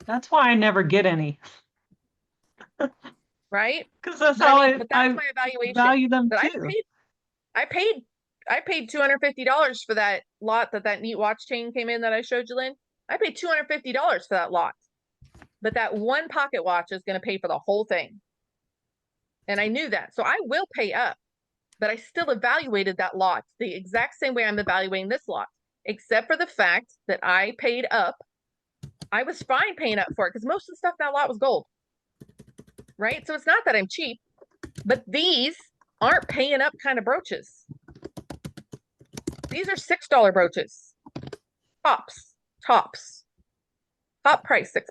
That's why I never get any. Right? Because that's But how but that's my evaluation. value them But too. I paid $250 for that lot that neat watch chain came in that I showed you, Lynn. I paid $250 for that lot. But that one pocket watch is going to pay for the whole thing. And I knew that. So I will pay up, but I still evaluated that lot the exact same way I'm evaluating this lot, except for the fact that I paid up. I was fine paying up for it because most of the stuff in that lot was gold. Right? So it's not that I'm cheap, but these aren't paying up kind of brooches. These are $6 brooches. Tops. Top price, $6.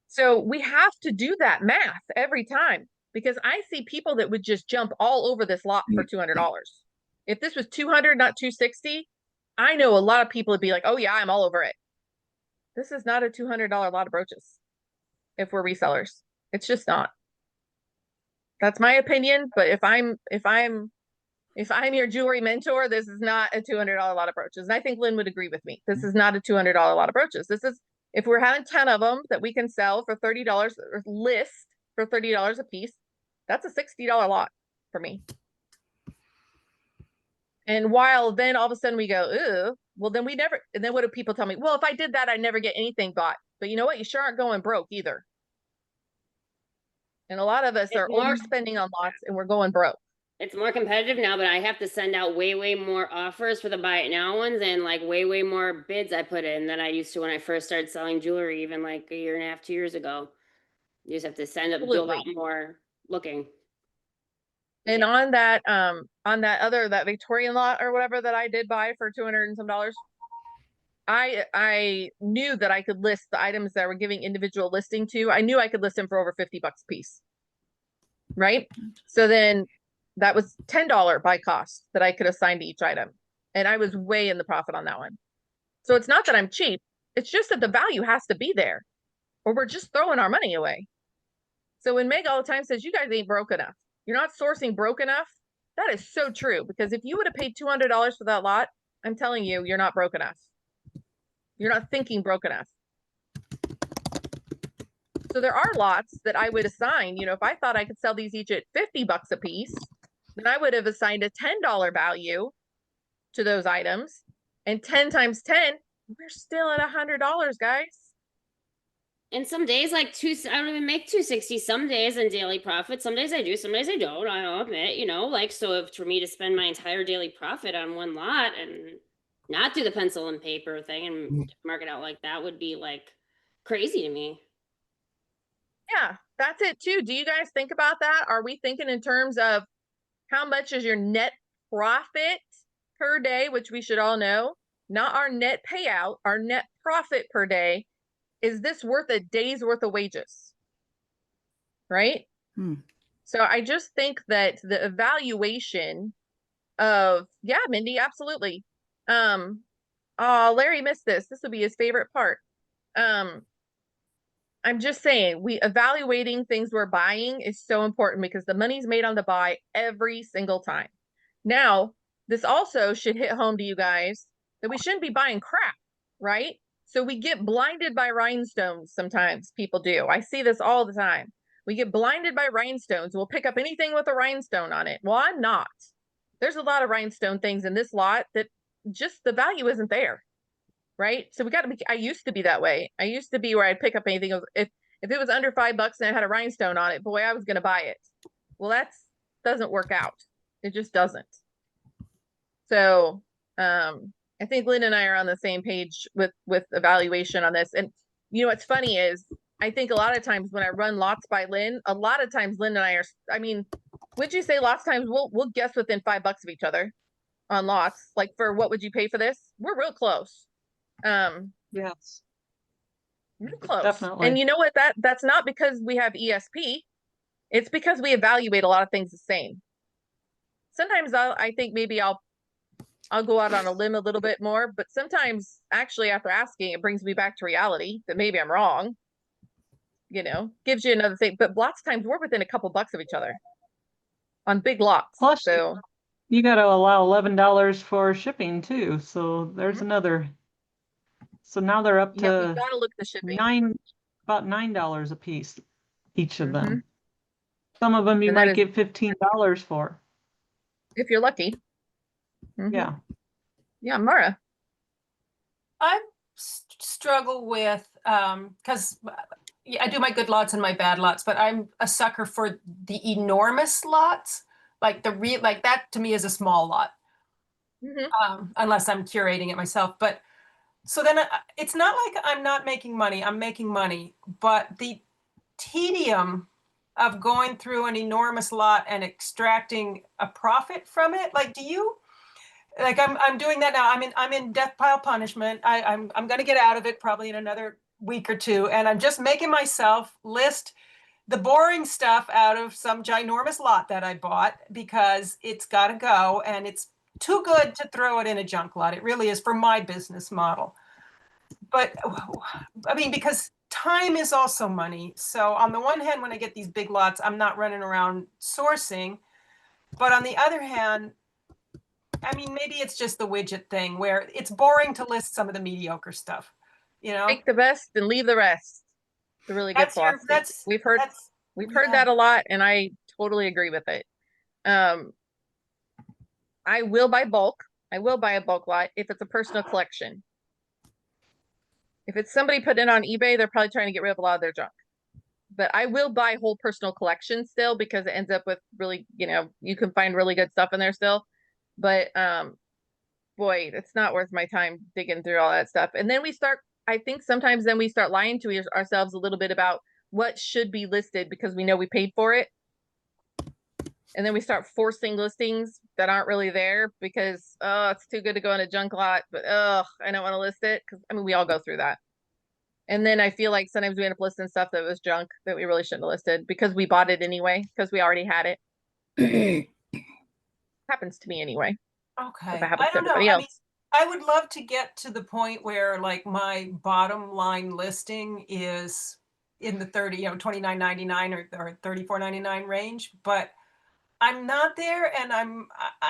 So we have to do that math every time, because I see people that would just jump all over this lot for $200. If this was 200, not 260, I know a lot of people would be like, oh yeah, I'm all over it. This is not a $200 lot of brooches if we're resellers. It's just not. That's my opinion, but if I'm your jewelry mentor, this is not a $200 lot of brooches. And I think Lynn would agree with me. This is not a $200 lot of brooches. This is, if we're having 10 of them that we can sell for $30 or list for $30 a piece, that's a $60 lot for me. And while then all of a sudden we go, ooh, well then we never, and then what do people tell me? Well, if I did that, I'd never get anything bought. But you know what? You sure aren't going broke either. And a lot of us are overspending on lots and we're going broke. It's more competitive now, but I have to send out way more offers for the buy it now ones and like way more bids I put in than I used to when I first started selling jewelry, even like a year and a half, 2 years ago. You just have to send up, do a lot more looking. And on that that Victorian lot or whatever that I did buy for 200 and some dollars, I knew that I could list the items that were giving individual listing to. I knew I could list them for over $50 a piece. Right? So then that was $10 by cost that I could assign to each item. And I was way in the profit on that one. So it's not that I'm cheap. It's just that the value has to be there or we're just throwing our money away. So when Meg all the time says, you guys ain't broke enough, you're not sourcing broke enough, that is so true. Because if you would have paid $200 for that lot, I'm telling you, you're not broke enough. You're not thinking broke enough. So there are lots that I would assign, you know, if I thought I could sell these each at $50 a piece, then I would have assigned a $10 value to those items. And 10 times 10, we're still at $100, guys. And some days like I don't even make 260 some days in daily profit. Some days I do, some days I don't. I'll admit, you know, like, so if for me to spend my entire daily profit on one lot and not do the pencil and paper thing and mark it out like that would be like crazy to me. Yeah, that's it too. Do you guys think about that? Are we thinking in terms of how much is your net profit per day, which we should all know, not our net payout, our net profit per day? Is this worth a day's worth of wages? Right? So I just think that the evaluation of, yeah, Mindy, absolutely. Oh, Larry missed this. This would be his favorite part. I'm just saying, evaluating things we're buying is so important because the money's made on the buy every single time. Now, this also should hit home to you guys that we shouldn't be buying crap, right? So we get blinded by rhinestones sometimes, people do. I see this all the time. We get blinded by rhinestones. We'll pick up anything with a rhinestone on it. Well, I'm not. There's a lot of rhinestone things in this lot that just the value isn't there. Right? So we got to be, I used to be that way. I used to be where I'd pick up anything. If it was under $5 and it had a rhinestone on it, boy, I was going to buy it. Well, doesn't work out. It just doesn't. So, I think Lynn and I are on the same page with evaluation on this. And you know, what's funny is I think a lot of times when I run lots by Lynn, a lot of times Lynn and I are, I mean, would you say lots of times we'll guess within $5 of each other on lots, like for what would you pay for this? We're real close. Yes, Real close. definitely. And you know what? That's not because we have ESP. It's because we evaluate a lot of things the same. Sometimes I think maybe I'll go out on a limb a little bit more, but sometimes actually after asking, it brings me back to reality that maybe I'm wrong. You know, gives you another thing. But lots of times we're within a couple bucks of each other on big lots. Plus, so you got to allow $11 for shipping too. So there's another. So now they're up yeah, to we gotta look at the shipping. about $9 a piece, each of them. Mhm. Some of them you And that might is- get $15 for. If you're lucky. Mhm. Yeah. Yeah, Mara. I struggle with, because I do my good lots and my bad lots, but I'm a sucker for the enormous lots. Like like that to me is a small lot. Unless I'm curating it myself. But so then it's not like I'm not making money. I'm making money, but the tedium of going through an enormous lot and extracting a profit from it. Like, like I'm doing that now. I'm in death pile punishment. I'm going to get out of it probably in another week or two. And I'm just making myself list the boring stuff out of some ginormous lot that I bought because it's got to go. And it's too good to throw it in a junk lot. It really is for my business model. But I mean, because time is also money. So on the one hand, when I get these big lots, I'm not running around sourcing. But on the other hand, I mean, maybe it's just the widget thing where it's boring to list some of the mediocre stuff, you know? Take the best and leave the rest. It's a really good philosophy. We've heard that a lot, and I totally agree with it. I will buy bulk. I will buy a bulk lot if it's a personal collection. If it's somebody put in on eBay, they're probably trying to get rid of a lot of their junk. But I will buy whole personal collections still because it ends up with really, you can find really good stuff in there still. But boy, it's not worth my time digging through all that stuff. And then I think sometimes then we start lying to ourselves a little bit about what should be listed because we know we paid for it. And then we start forcing listings that aren't really there because, oh, it's too good to go in a junk lot, but I don't want to list it. Because I mean, we all go through that. And then I feel like sometimes we end up listing stuff that was junk that we really shouldn't have listed because we bought it anyway, because we already had it. Happens to me anyway. Okay. If it happens I to don't know. everybody I else. mean, I would love to get to the point where like my bottom line listing is in the 29.99 or 34.99 range, but I'm not there, and I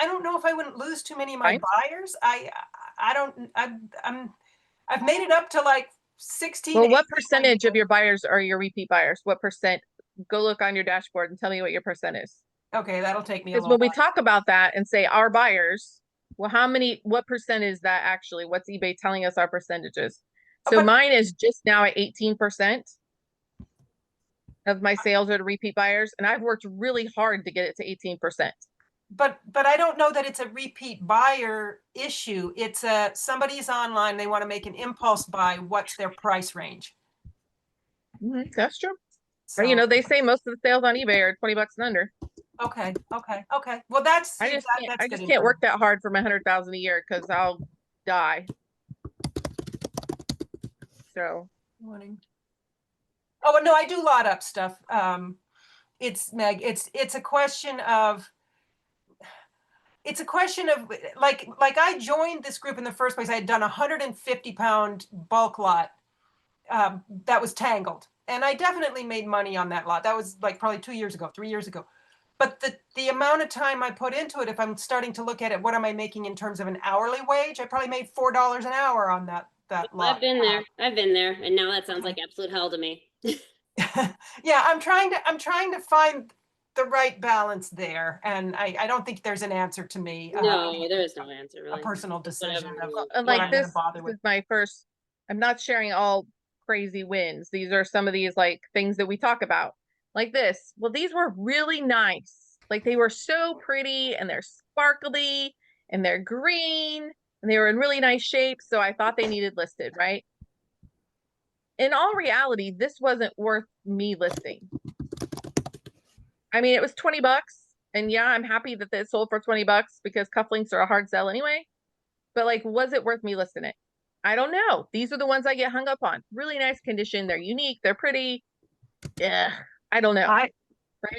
don't know if I wouldn't lose too many of my buyers. I've made it up to like 16. Well, what percentage of your buyers are your repeat buyers? What percent? Go look on your dashboard and tell me what your percent is. Okay, that'll take me a Because little when we while. talk about that and say our buyers, well, what percent is that actually? What's eBay telling us our percentages? So mine is just now at 18% of my sales are to repeat buyers, and I've worked really hard to get it to 18%. But I don't know that it's a repeat buyer issue. It's somebody's online, they want to make an impulse buy. What's their price range? That's true. So, they say most of the sales on eBay are 20 bucks and under. okay. Well, that's I just good can't work that hard for my 100,000 a year because I'll die. So. Oh no, I do lot up stuff. It's Meg. It's a question of. It's a question of like I joined this group in the first place. I had done a 150-pound bulk lot that was tangled, and I definitely made money on that lot. That was like probably 2 years ago, 3 years ago. But the amount of time I put into it, if I'm starting to look at it, what am I making in terms of an hourly wage? I probably made $4 an hour on that lot. I've been there, and now that sounds like absolute hell to me. Yeah, I'm trying to find the right balance there, and I don't think there's an answer to me. No, there is no answer really. A personal decision of like this is my first. I'm not sharing all crazy wins. These are some of these like things that we talk about. Like this. Well, these were really nice. Like they were so pretty and they're sparkly and they're green and they were in really nice shape. So I thought they needed listed, right? In all reality, this wasn't worth me listing. I mean, it was 20 bucks. And yeah, I'm happy that it sold for 20 bucks because cufflinks are a hard sell anyway. But like, was it worth me listing it? I don't know. These are the ones I get hung up on. Really nice condition. They're unique. They're pretty. Yeah, I don't know. I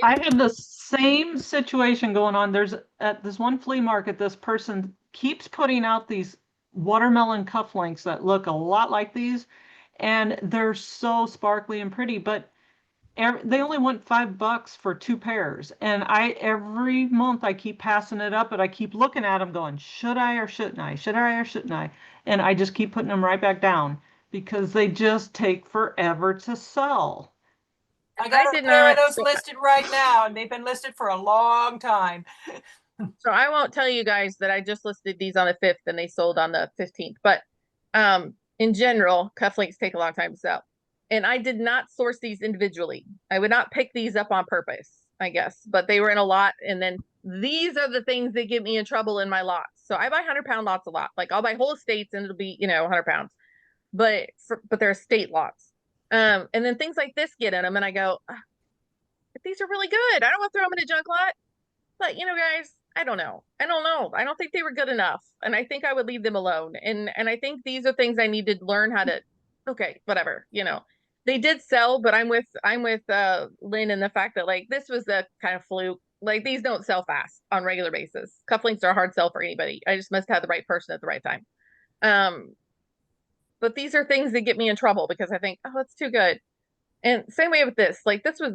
had the same situation going on. There's at this one flea market, this person keeps putting out these watermelon cufflinks that look a lot like these, and they're so sparkly and pretty, but they only want $5 for 2 pairs. And every month I keep passing it up, but I keep looking at them going, should I or shouldn't I? Should I or shouldn't I? And I just keep putting them right back down because they just take forever to sell. I got a pair of those listed right now, and they've been listed for a long time. So I won't tell you guys that I just listed these on the 5th and they sold on the 15th. But in general, cufflinks take a long time to sell. And I did not source these individually. I would not pick these up on purpose, I guess. But they were in a lot. And then these are the things that get me in trouble in my lots. So I buy 100-pound lots a lot. Like I'll buy whole estates and it'll be, 100 pounds. But they're estate lots. And then things like this get in them. And I go, but these are really good. I don't want to throw them in a junk lot. But, guys, I don't know. I don't think they were good enough. And I think I would leave them alone. And I think these are things I need to learn how to, okay, whatever, they did sell, but I'm with Lynn in the fact that like, this was a kind of fluke. Like these don't sell fast on a regular basis. Cufflinks are a hard sell for anybody. I just must have the right person at the right time. But these are things that get me in trouble because I think, oh, it's too good. And same way with this. Like this was,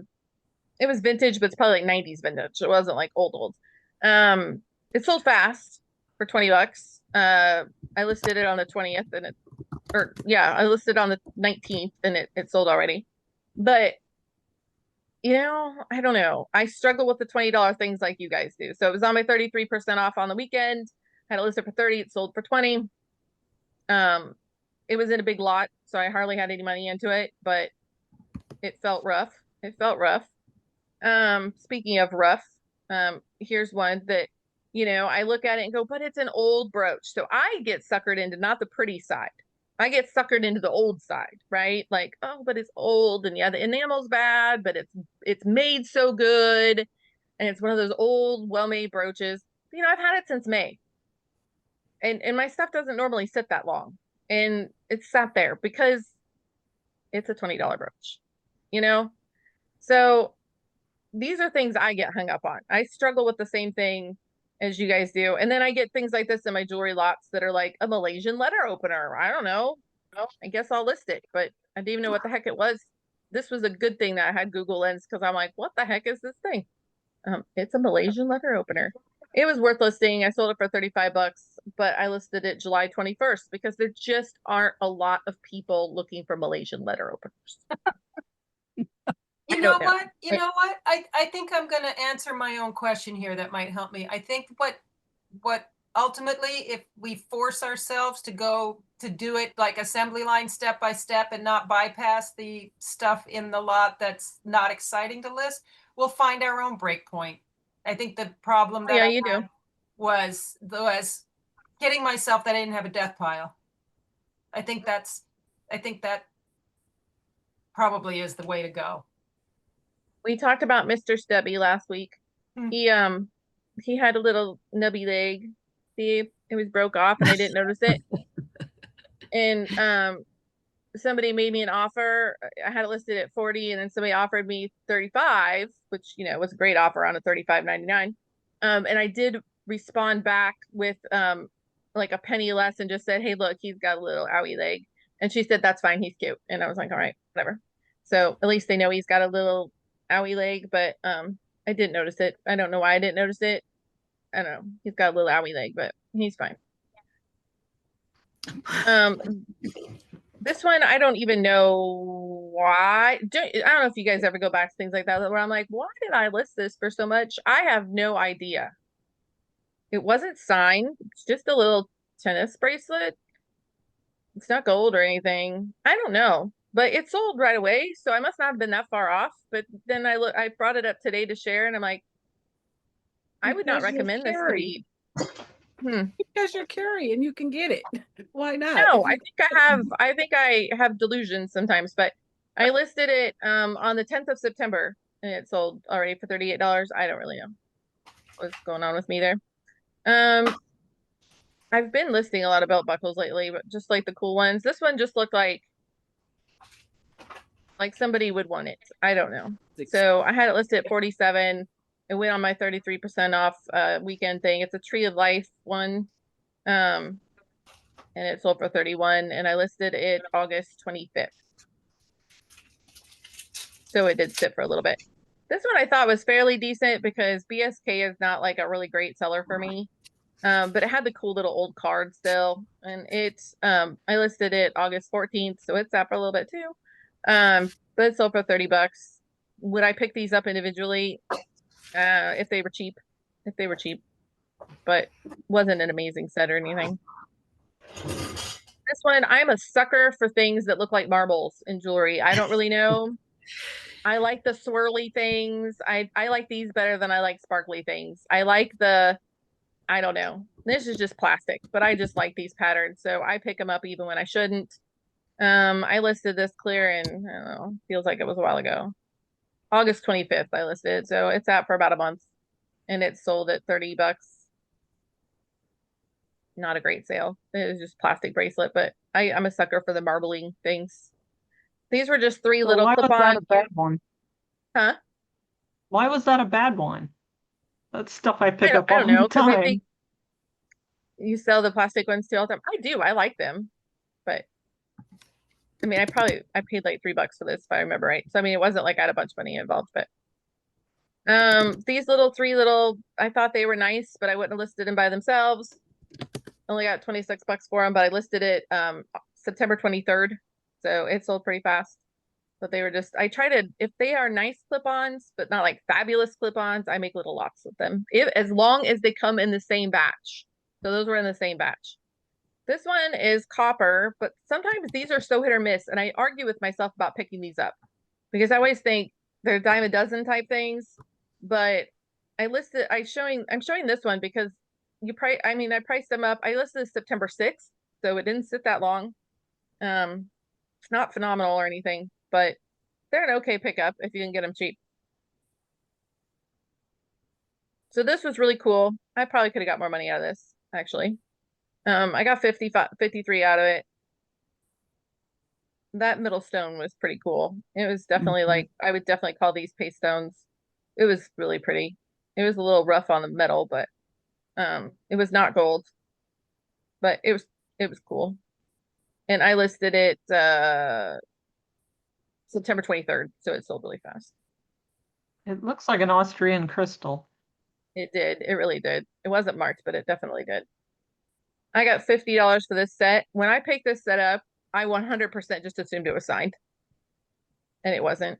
it was vintage, but it's probably like 90s vintage. It wasn't like old. It sold fast for 20 bucks. I listed it on the 20th and I listed on the 19th and it sold already. But I don't know. I struggle with the $20 things like you guys do. So it was on my 33% off on the weekend. Had it listed for 30, it sold for 20. It was in a big lot, so I hardly had any money into it, but it felt rough. It felt rough. Speaking of rough, here's one that, I look at it and go, but it's an old brooch. So I get suckered into not the pretty side. I get suckered into the old side, right? Like, oh, but it's old and yeah, the enamel's bad, but it's made so good. And it's one of those old, well-made brooches. I've had it since May. And my stuff doesn't normally sit that long. And it's sat there because it's a $20 brooch, So these are things I get hung up on. I struggle with the same thing as you guys do. And then I get things like this in my jewelry lots that are like a Malaysian letter opener. I don't know. I guess I'll list it, but I didn't even know what the heck it was. This was a good thing that I had Google Lens because I'm like, what the heck is this thing? It's a Malaysian letter opener. It was worth listing. I sold it for 35 bucks, but I listed it July 21st because there just aren't a lot of people looking for Malaysian letter openers. You know what? I think I'm going to answer my own question here that might help me. I think what ultimately, if we force ourselves to go to do it like assembly line step by step and not bypass the stuff in the lot that's not exciting to list, we'll find our own break point. I think the problem that I had was kidding myself that I didn't have a death pile. I think that probably is the way to go. We talked about Mr. Stubby last week. He had a little nubby leg. See, it was broke off and I didn't notice it. And somebody made me an offer. I had it listed at 40 and then somebody offered me 35, which was a great offer on a $35.99. And I did respond back with like a penny less and just said, hey, look, he's got a little owie leg. And she said, that's fine, he's cute. And I was like, all right, whatever. So at least they know he's got a little owie leg, but I didn't notice it. I don't know why I didn't notice it. I don't know. He's got a little owie leg, but he's fine. This one, I don't even know why. I don't know if you guys ever go back to things like that where I'm like, why did I list this for so much? I have no idea. It wasn't signed. It's just a little tennis bracelet. It's not gold or anything. I don't know, but it sold right away. So I must not have been that far off. But then I brought it up today to share and I'm like, I would not recommend this to be. Because you're Carrie and you can get it. Why not? No, I think I have delusions sometimes, but I listed it on the 10th of September and it sold already for $38. I don't really know what's going on with me there. I've been listing a lot of belt buckles lately, but just like the cool ones. This one just looked like somebody would want it. I don't know. So I had it listed at 47. It went on my 33% off weekend thing. It's a Tree of Life one. And it sold for 31 and I listed it August 25th. So it did sit for a little bit. This one I thought was fairly decent because BSK is not like a really great seller for me. But it had the cool little old card still. And it's I listed it August 14th, so it's up for a little bit too. But it sold for 30 bucks. Would I pick these up individually? If they were cheap. But wasn't an amazing set or anything. This one, I'm a sucker for things that look like marbles in jewelry. I don't really know. I like the swirly things. I like these better than I like sparkly things. I like I don't know. This is just plastic, but I just like these patterns. So I pick them up even when I shouldn't. I listed this clear in, I don't know, feels like it was a while ago. August 25th, I listed it. So it's out for about a month and it's sold at 30 bucks. Not a great sale. It was just plastic bracelet, but I'm a sucker for the marbling things. These were just three little clip-on. Why was that a bad one? Huh? Why was that a bad one? That's stuff I pick I up all don't know, the because I time. think you sell the plastic ones too all the time. I do. I like them, but I mean, I paid like $3 for this if I remember right. So I mean, it wasn't like I had a bunch of money involved, but these three little, I thought they were nice, but I wouldn't have listed them by themselves. Only got $26 for them, but I listed it September 23rd, so it sold pretty fast. But they were just, I try to, if they are nice clip-ons, but not like fabulous clip-ons, I make little lots with them. As long as they come in the same batch. So those were in the same batch. This one is copper, but sometimes these are so hit or miss, and I argue with myself about picking these up because I always think they're dime a dozen type things. But I'm showing this one because I priced them up. I listed September 6th, so it didn't sit that long. It's not phenomenal or anything, but they're an okay pickup if you can get them cheap. So this was really cool. I probably could have got more money out of this, actually. I got 53 out of it. That middle stone was pretty cool. It was definitely like, I would definitely call these paste stones. It was really pretty. It was a little rough on the metal, but it was not gold, but it was cool. And I listed it September 23rd, so it sold really fast. It looks like an Austrian crystal. It did. It really did. It wasn't marked, but it definitely did. I got $50 for this set. When I picked this set up, I 100% just assumed it was signed, and it wasn't.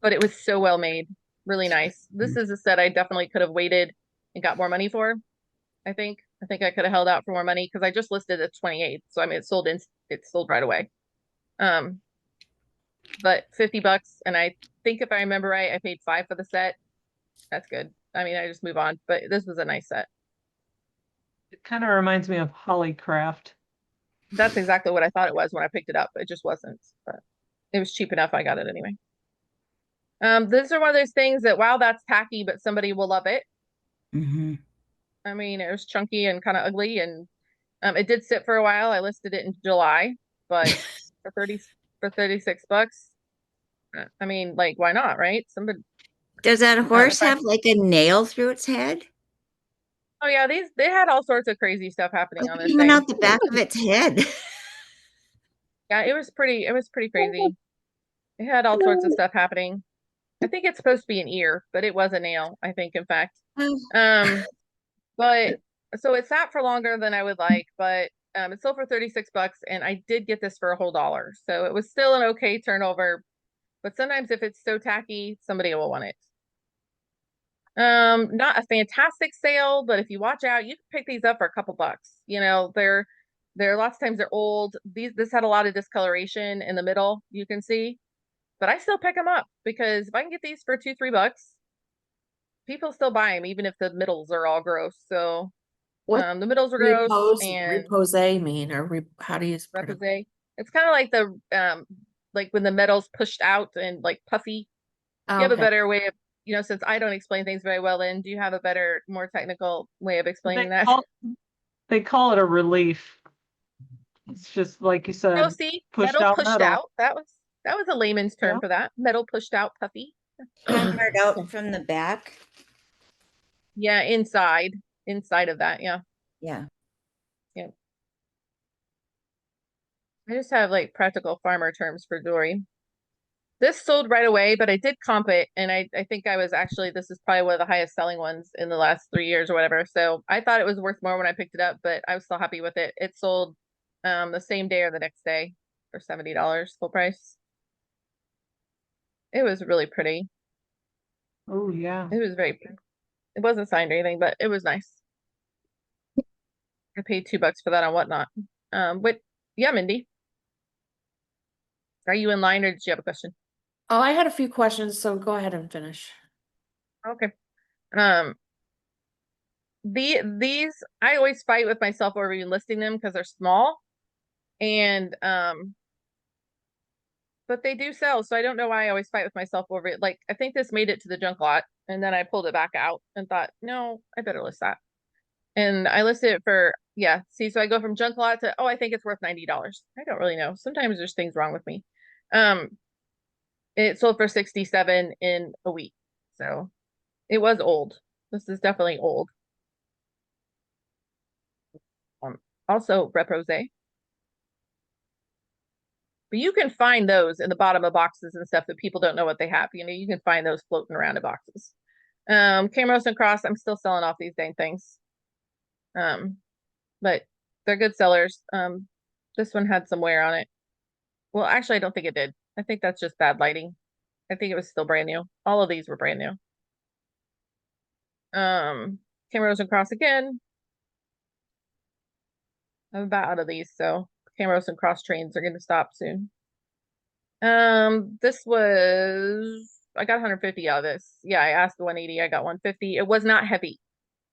But it was so well made, really nice. This is a set I definitely could have waited and got more money for. I think I could have held out for more money because I just listed at 28. So I mean, it sold right away. But $50, and I think if I remember right, I paid $5 for the set. That's good. I mean, I just move on, but this was a nice set. It kind of reminds me of Hollycraft. That's exactly what I thought it was when I picked it up. It just wasn't, but it was cheap enough. I got it anyway. These are one of those things that, wow, that's tacky, but somebody will love it. I mean, it was chunky and kind of ugly, and it did sit for a while. I listed it in July, but for $36, I mean, like, why not, right? Somebody. Does that horse have like a nail through its head? Oh yeah, they had all sorts of crazy stuff happening on this Even thing. out the back of its head. Yeah, it was pretty crazy. It had all sorts of stuff happening. I think it's supposed to be an ear, but it was a nail, I think, in fact. But so it sat for longer than I would like, but it sold for $36, and I did get this for a whole $1. So it was still an okay turnover. But sometimes if it's so tacky, somebody will want it. Not a fantastic sale, but if you watch out, you can pick these up for a couple bucks. You know, they're lots of times they're old. This had a lot of discoloration in the middle, you can see. But I still pick them up because if I can get these for $2-3, people still buy them, even if the middles are all gross. So What the middles are gross and repose mean, or how do you pronounce it? repose. It's kind of like the like when the metal's pushed out and like puffy. Oh, You have a okay. better way of, since I don't explain things very well, Lynn, do you have a better, more technical way of explaining that? They call it a relief. It's just like you said, Oh, see, metal pushed out. That was a layman's term for that. Metal pushed out, puffy. Hammered out from the back. Yeah, inside of that. Yeah. Yeah. Yeah. I just have like practical farmer terms for jewelry. This sold right away, but I did comp it, and I think this is probably one of the highest selling ones in the last 3 years or whatever. So I thought it was worth more when I picked it up, but I was still happy with it. It sold the same day or the next day for $70 full price. It was really pretty. Oh yeah. It was very pretty. It wasn't signed or anything, but it was nice. I paid $2 for that on Whatnot. Yeah, Mindy. Are you in line or did you have a question? Oh, I had a few questions, so go ahead and finish. Okay. These I always fight with myself over even listing them because they're small, and but they do sell, so I don't know why I always fight with myself over it. Like, I think this made it to the junk lot, and then I pulled it back out and thought, no, I better list that. And I listed it for, yeah, see, so I go from junk lot to, oh, I think it's worth $90. I don't really know. Sometimes there's things wrong with me. It sold for $67 in a week. So it was old. This is definitely old. Also repose. But you can find those in the bottom of boxes and stuff that people don't know what they have. You know, you can find those floating around in boxes. Camrose and Cross, I'm still selling off these dang things. But they're good sellers. This one had some wear on it. Well, actually, I don't think it did. I think that's just bad lighting. I think it was still brand new. All of these were brand new. Camrose and Cross again. I'm about out of these, so Camrose and Cross trains are going to stop soon. This was, I got 150 out of this. Yeah, I asked 180, I got 150. It was not heavy.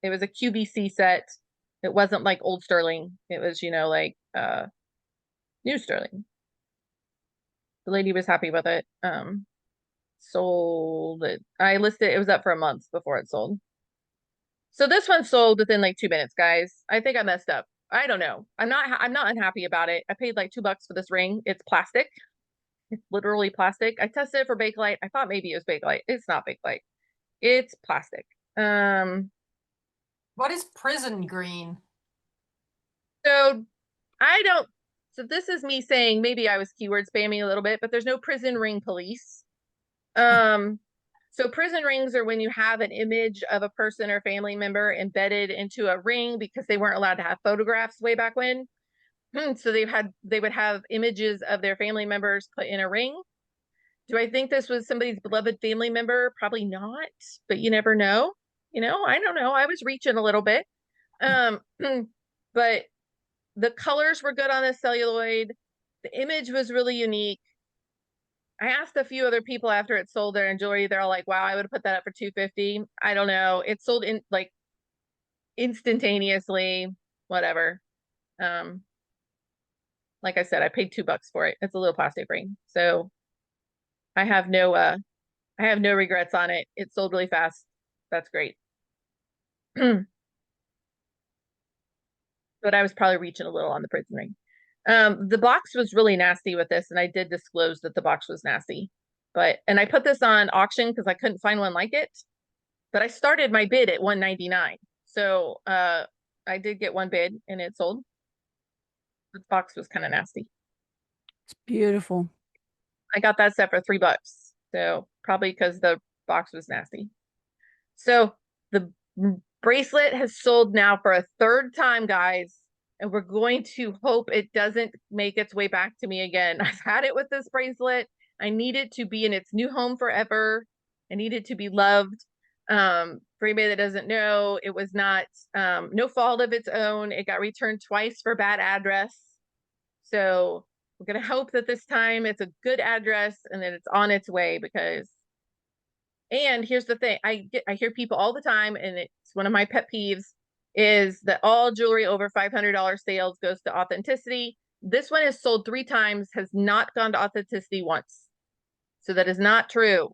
It was a QVC set. It wasn't like old sterling. It was, you know, like new sterling. The lady was happy with it. Sold it. I listed it was up for a month before it sold. So this one sold within like 2 minutes, guys. I think I messed up. I don't know. I'm not unhappy about it. I paid like $2 for this ring. It's plastic. It's literally plastic. I tested it for Bakelite. I thought maybe it was Bakelite. It's not Bakelite. It's plastic. What is prison green? So so this is me saying maybe I was keyword spamming a little bit, but there's no prison ring police. So prison rings are when you have an image of a person or family member embedded into a ring because they weren't allowed to have photographs way back when. So they would have images of their family members put in a ring. Do I think this was somebody's beloved family member? Probably not, but you never know. You know, I don't know. I was reaching a little bit. But the colors were good on the celluloid. The image was really unique. I asked a few other people after it sold their jewelry. They're all like, wow, I would have put that up for 250. I don't know. It sold in like instantaneously, whatever. Like I said, I paid $2 for it. It's a little plastic ring. So I have no regrets on it. It sold really fast. That's great. But I was probably reaching a little on the prison ring. The box was really nasty with this, and I did disclose that the box was nasty. And I put this on auction because I couldn't find one like it. But I started my bid at 199. So I did get one bid and it sold. The box was kind of nasty. It's beautiful. I got that set for $3. So probably because the box was nasty. So the bracelet has sold now for a third time, guys. And we're going to hope it doesn't make its way back to me again. I've had it with this bracelet. I need it to be in its new home forever. I need it to be loved. For anybody that doesn't know, it was not no fault of its own. It got returned twice for bad address. So we're gonna hope that this time it's a good address and that it's on its way and here's the thing, I hear people all the time, and it's one of my pet peeves, is that all jewelry over $500 sales goes to authenticity. This one has sold 3 times, has not gone to authenticity once. So that is not true.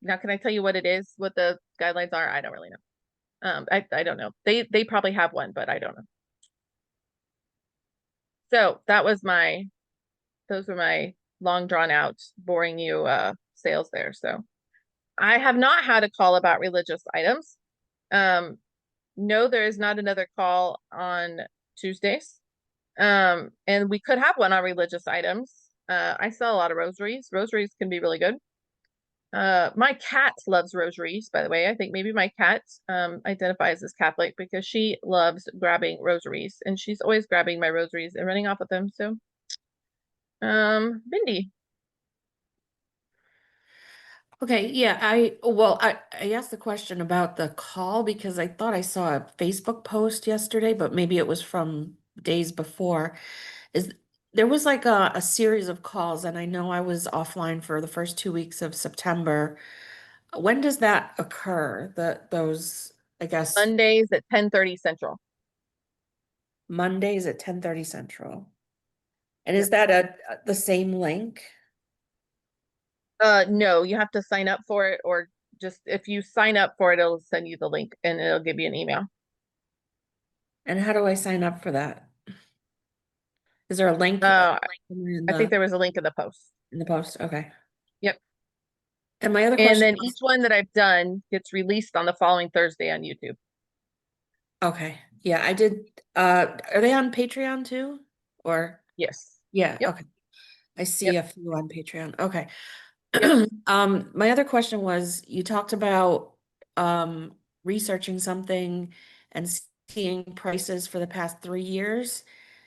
Now, can I tell you what it is, what the guidelines are? I don't really know. I don't know. They probably have one, but I don't know. So those were my long drawn out, boring you sales there. So I have not had a call about religious items. No, there is not another call on Tuesdays. And we could have one on religious items. I sell a lot of rosaries. Rosaries can be really good. My cat loves rosaries, by the way. I think maybe my cat identifies as Catholic because she loves grabbing rosaries, and she's always grabbing my rosaries and running off with them. So, Mindy. Okay, yeah, I asked the question about the call because I thought I saw a Facebook post yesterday, but maybe it was from days before. There was like a series of calls, and I know I was offline for the first 2 weeks of September. When does that occur? Those, I guess, Mondays at 10:30 Central. Mondays at 10:30 Central. And is that the same link? No, you have to sign up for it, or just if you sign up for it, it'll send you the link and it'll give you an email. And how do I sign up for that? Is there a link? I think there was a link in the post. In the post? Okay. Yep. And my other And question then was, each one that I've done gets released on the following Thursday on YouTube. okay, yeah, I did, are they on Patreon too? Or, Yes. yeah, Yep. okay. I see Yep. a few on Patreon. Okay. Yep. My other question was, you talked about researching something and seeing prices for the past 3 years.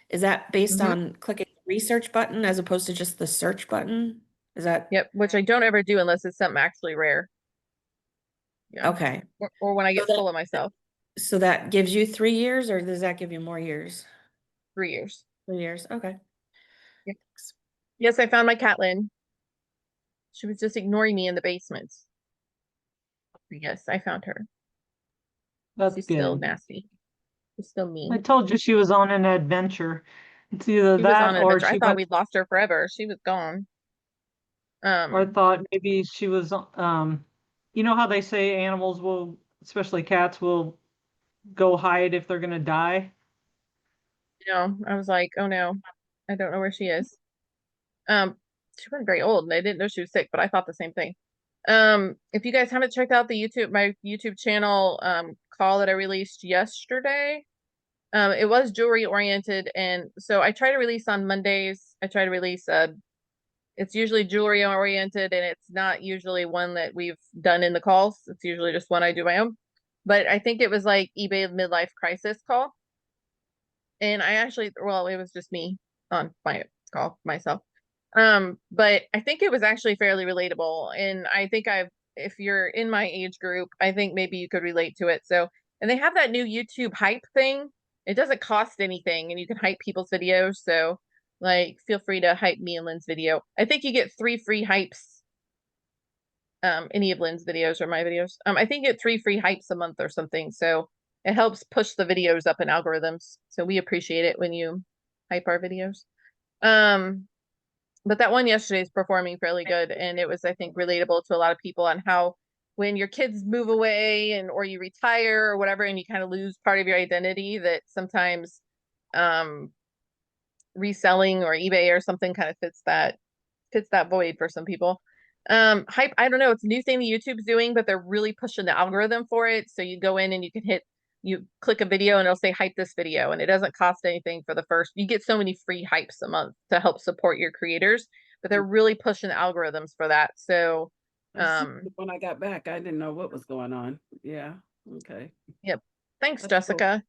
Is that based Mhm. on clicking the research button as opposed to just the search button? Is that Yep. Which I don't ever do unless it's something actually rare. Yeah. okay? Or when I So get full of myself. so that gives you 3 years, or does that give you more years? 3 years. 3 years. Okay. Yep. Yes, I found my cat Lynn. She was just ignoring me in the basement. Yes, I found her. That's She's still good. nasty. She's still I mean. told you she was on an adventure. It's either She was on that an or adventure. I she thought got, we'd lost her forever. She was gone. or thought maybe she was, you know how they say animals will, especially cats, will go hide if they're gonna die? I was like, oh no, I don't know where she is. Um, she wasn't very old and I didn't know she was sick, but I thought the same thing. If you guys haven't checked out my YouTube channel, call that I released yesterday, it was jewelry oriented. And so I try to release on Mondays. I try to release, it's usually jewelry oriented and it's not usually one that we've done in the calls. It's usually just one I do my own, but I think it was like eBay midlife crisis call. And I actually, well, it was just me on my call myself. But I think it was actually fairly relatable. And I think if you're in my age group, I think maybe you could relate to it. So, and they have that new YouTube hype thing. It doesn't cost anything and you can hype people's videos. So, like, feel free to hype me and Lynn's video. I think you get 3 free hypes. Any of Lynn's videos or my videos. I think you get 3 free hypes a month or something. So it helps push the videos up in algorithms. So we appreciate it when you hype our videos. But that one yesterday is performing fairly good. And it was, I think, relatable to a lot of people on how when your kids move away or you retire or whatever, and you kind of lose part of your identity, that sometimes reselling or eBay or something kind of fits that void for some people. Hype, I don't know, it's a new thing that YouTube's doing, but they're really pushing the algorithm for it. So you go in and you click a video and it'll say hype this video, and it doesn't cost anything for the first. You get so many free hypes a month to help support your creators, but they're really pushing the algorithms for that. So when I got back, I didn't know what was going on. Yeah. Okay. yep. Thanks, That's cool. Jessica.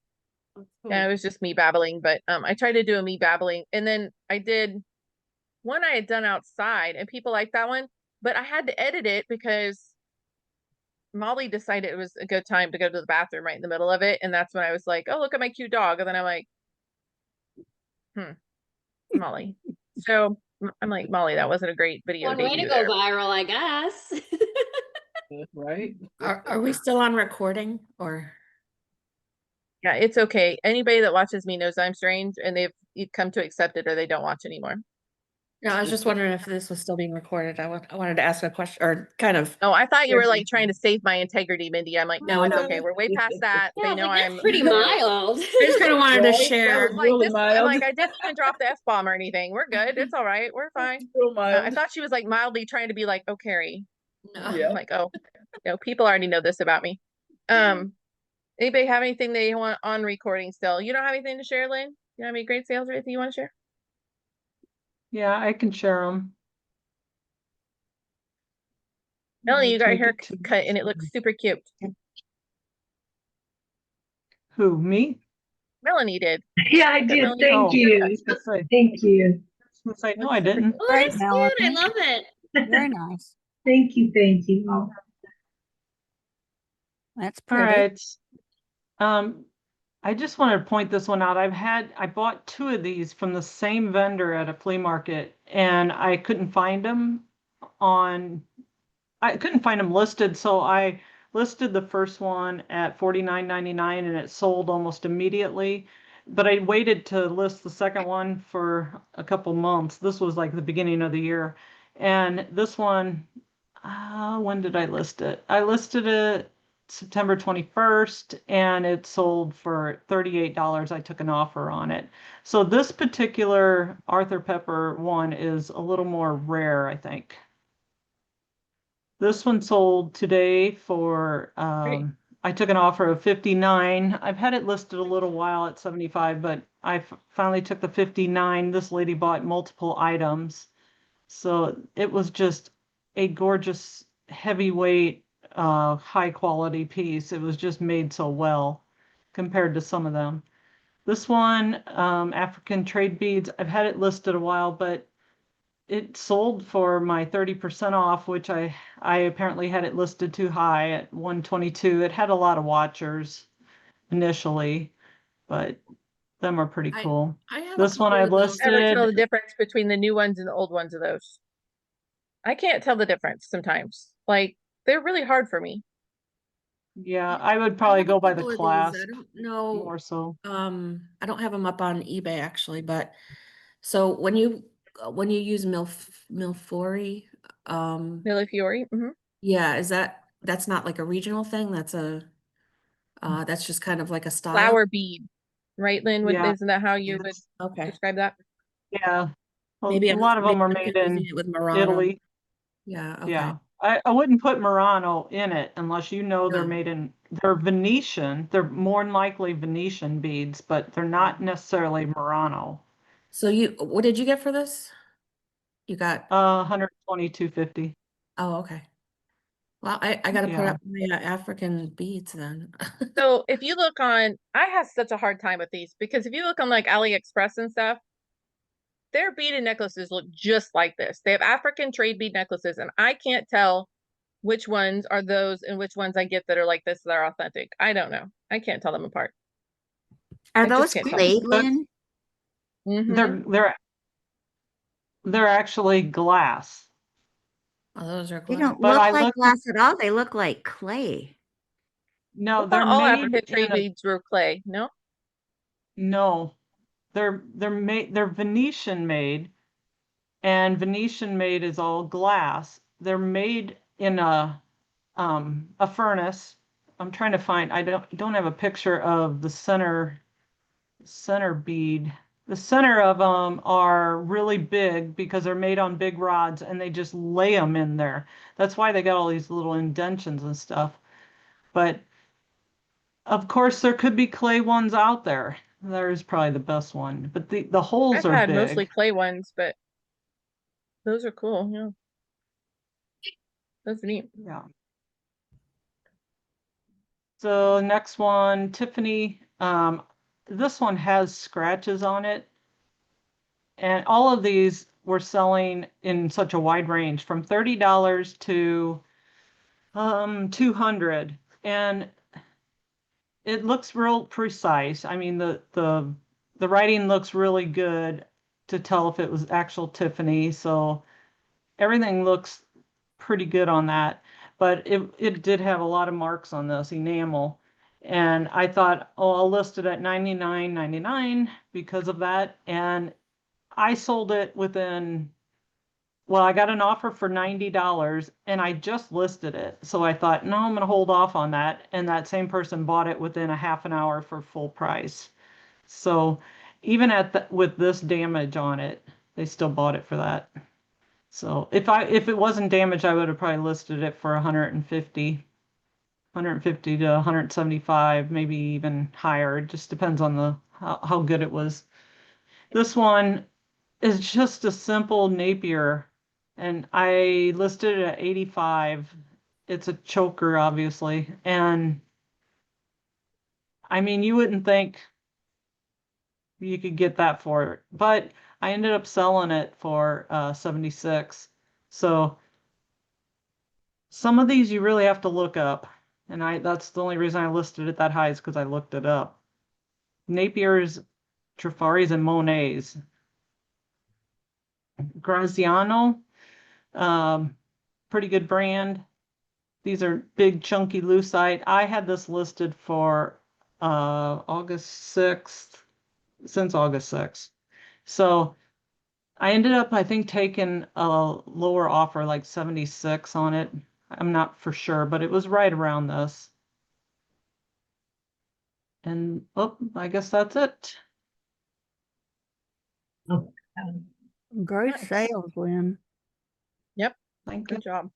That's Yeah, it cool. was just me babbling, but I tried to do a me babbling, and then I did one I had done outside, and people liked that one, but I had to edit it because Molly decided it was a good time to go to the bathroom right in the middle of it, and that's when I was like, "Oh, look at my cute dog," and then I'm like, Molly." So I'm like, Molly, that wasn't a great video One way to debut go there. viral, I guess. Right? Are we still on recording or? Yeah, it's okay. Anybody that watches me knows I'm strange, and they've come to accept it or they don't watch anymore. No, I was just wondering if this was still being recorded. I wanted to ask a question or kind of. Oh, I thought you were like trying to save my integrity, Mindy. I'm like, no, it's No. okay. We're way past that. Yeah, They I was know like, that's I'm, pretty mild. I just kind of wanted to Right? That share. was I'm like really this. I'm mild. like, I didn't even drop the F-bomb or anything. We're good. It's all right. We're fine. Real I mild. thought she was like mildly trying to be like, oh, Carrie. No. Yeah. I'm like, oh, people already know this about me. Anybody have anything they want on recording still? You don't have anything to share, Lynn? You have any great sales or anything you want to share? Yeah, I can share them. Melanie, you got your hair cut and it looks super cute. Who, me? Melanie did. Yeah, I Look at did. Melanie's Thank Oh, you. I was gonna say, Thank you. no, I didn't. Oh, Great, that's cute. I Melanie. love it. Very nice. Thank you. Thank you. That's All pretty. right. I just wanted to point this one out. I bought 2 of these from the same vendor at a flea market, and I couldn't find them listed, so I listed the first one at $49.99 and it sold almost immediately. But I waited to list the second one for a couple months. This was like the beginning of the year. And this one, when did I list it? I listed it September 21st and it sold for $38. I took an offer on it. So this particular Arthur Pepper one is a little more rare, I think. This one sold today for, Great. I took an offer of 59. I've had it listed a little while at 75, but I finally took the 59. This lady bought multiple items. So it was just a gorgeous, heavyweight, high quality piece. It was just made so well compared to some of them. This one, African trade beads, I've had it listed a while, but it sold for my 30% off, which I apparently had it listed too high at 122. It had a lot of watchers initially, but them are pretty cool. I have a This one couple I of those. Ever tell listed. the difference between the new ones and the old ones of those? I can't tell the difference sometimes. Like, they're really hard for me. Yeah, I would I probably have a go by the couple of these. I clasp don't know. more so. I don't have them up on eBay actually, but so when you use Milfori, Millefiori. yeah, that's not like a regional thing? That's just kind of like a style. Flower bead. Right, Lynn? Yeah, Isn't that how you would Okay. describe that? yeah. Well, Maybe a lot of them are made confusing in it with Murano. Italy. Yeah, okay. Yeah. I wouldn't put Murano in it unless you know they're No. made in, they're Venetian. They're more than likely Venetian beads, but they're not necessarily Murano. So what did you get for this? You got, 122.50. oh, okay. Well, I gotta put Yeah. up my African beads then. So if you look on, I have such a hard time with these because if you look on like AliExpress and stuff, their beaded necklaces look just like this. They have African trade bead necklaces, and I can't tell which ones are those and which ones I get that are like this that are authentic. I don't know. I can't tell them apart. Are I just those can't tell. clay, Lynn? They're actually glass. Oh, those are They glass. don't But look I like looked, glass at all. They look like clay. no, I they're thought all made African in trade beads were clay. No? no, they're Venetian made, and Venetian made is all glass. They're made in a furnace. I'm trying to find, I don't have a picture of the center bead. The center of them are really big because they're made on big rods and they just lay them in there. That's why they got all these little indentions and stuff. But of course, there could be clay ones out there. There's probably the best one, but the holes I've are had mostly big. clay ones, but those are cool. Yeah. Those are neat. Yeah. So next one, Tiffany. This one has scratches on it. And all of these were selling in such a wide range from $30 to 200. And it looks real precise. I mean, the writing looks really good to tell if it was actual Tiffany. So everything looks pretty good on that. But it did have a lot of marks on this enamel. And I thought, oh, I'll list it at $99.99 because of that. And I sold it within, well, I got an offer for $90 and I just listed it. So I thought, no, I'm going to hold off on that. And that same person bought it within a half an hour for full price. So even with this damage on it, they still bought it for that. So if it wasn't damaged, I would have probably listed it for 150 to 175, maybe even higher. It just depends on how good it was. This one is just a simple Napier, and I listed it at 85. It's a choker, obviously, and I mean, you wouldn't think you could get that for it, but I ended up selling it for 76. So some of these you really have to look up, and that's the only reason I listed it that high is because I looked it up. Napier's, Trafaris, and Monet's. Graziano, pretty good brand. These are big chunky lucite. I had this listed for August 6th, since August 6th. So I ended up, I think, taking a lower offer, like 76 on it. I'm not for sure, but it was right around this. And oh, I guess that's it. Great Nice. sales, Lynn. Yep. Thank Good you. job.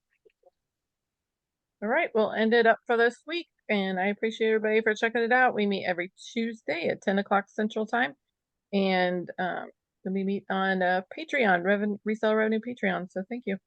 All right, we'll end it up for this week. And I appreciate everybody for checking it out. We meet every Tuesday at 10 o'clock Central Time. And then we meet on Patreon, Reseller Revenue Patreon. So thank you.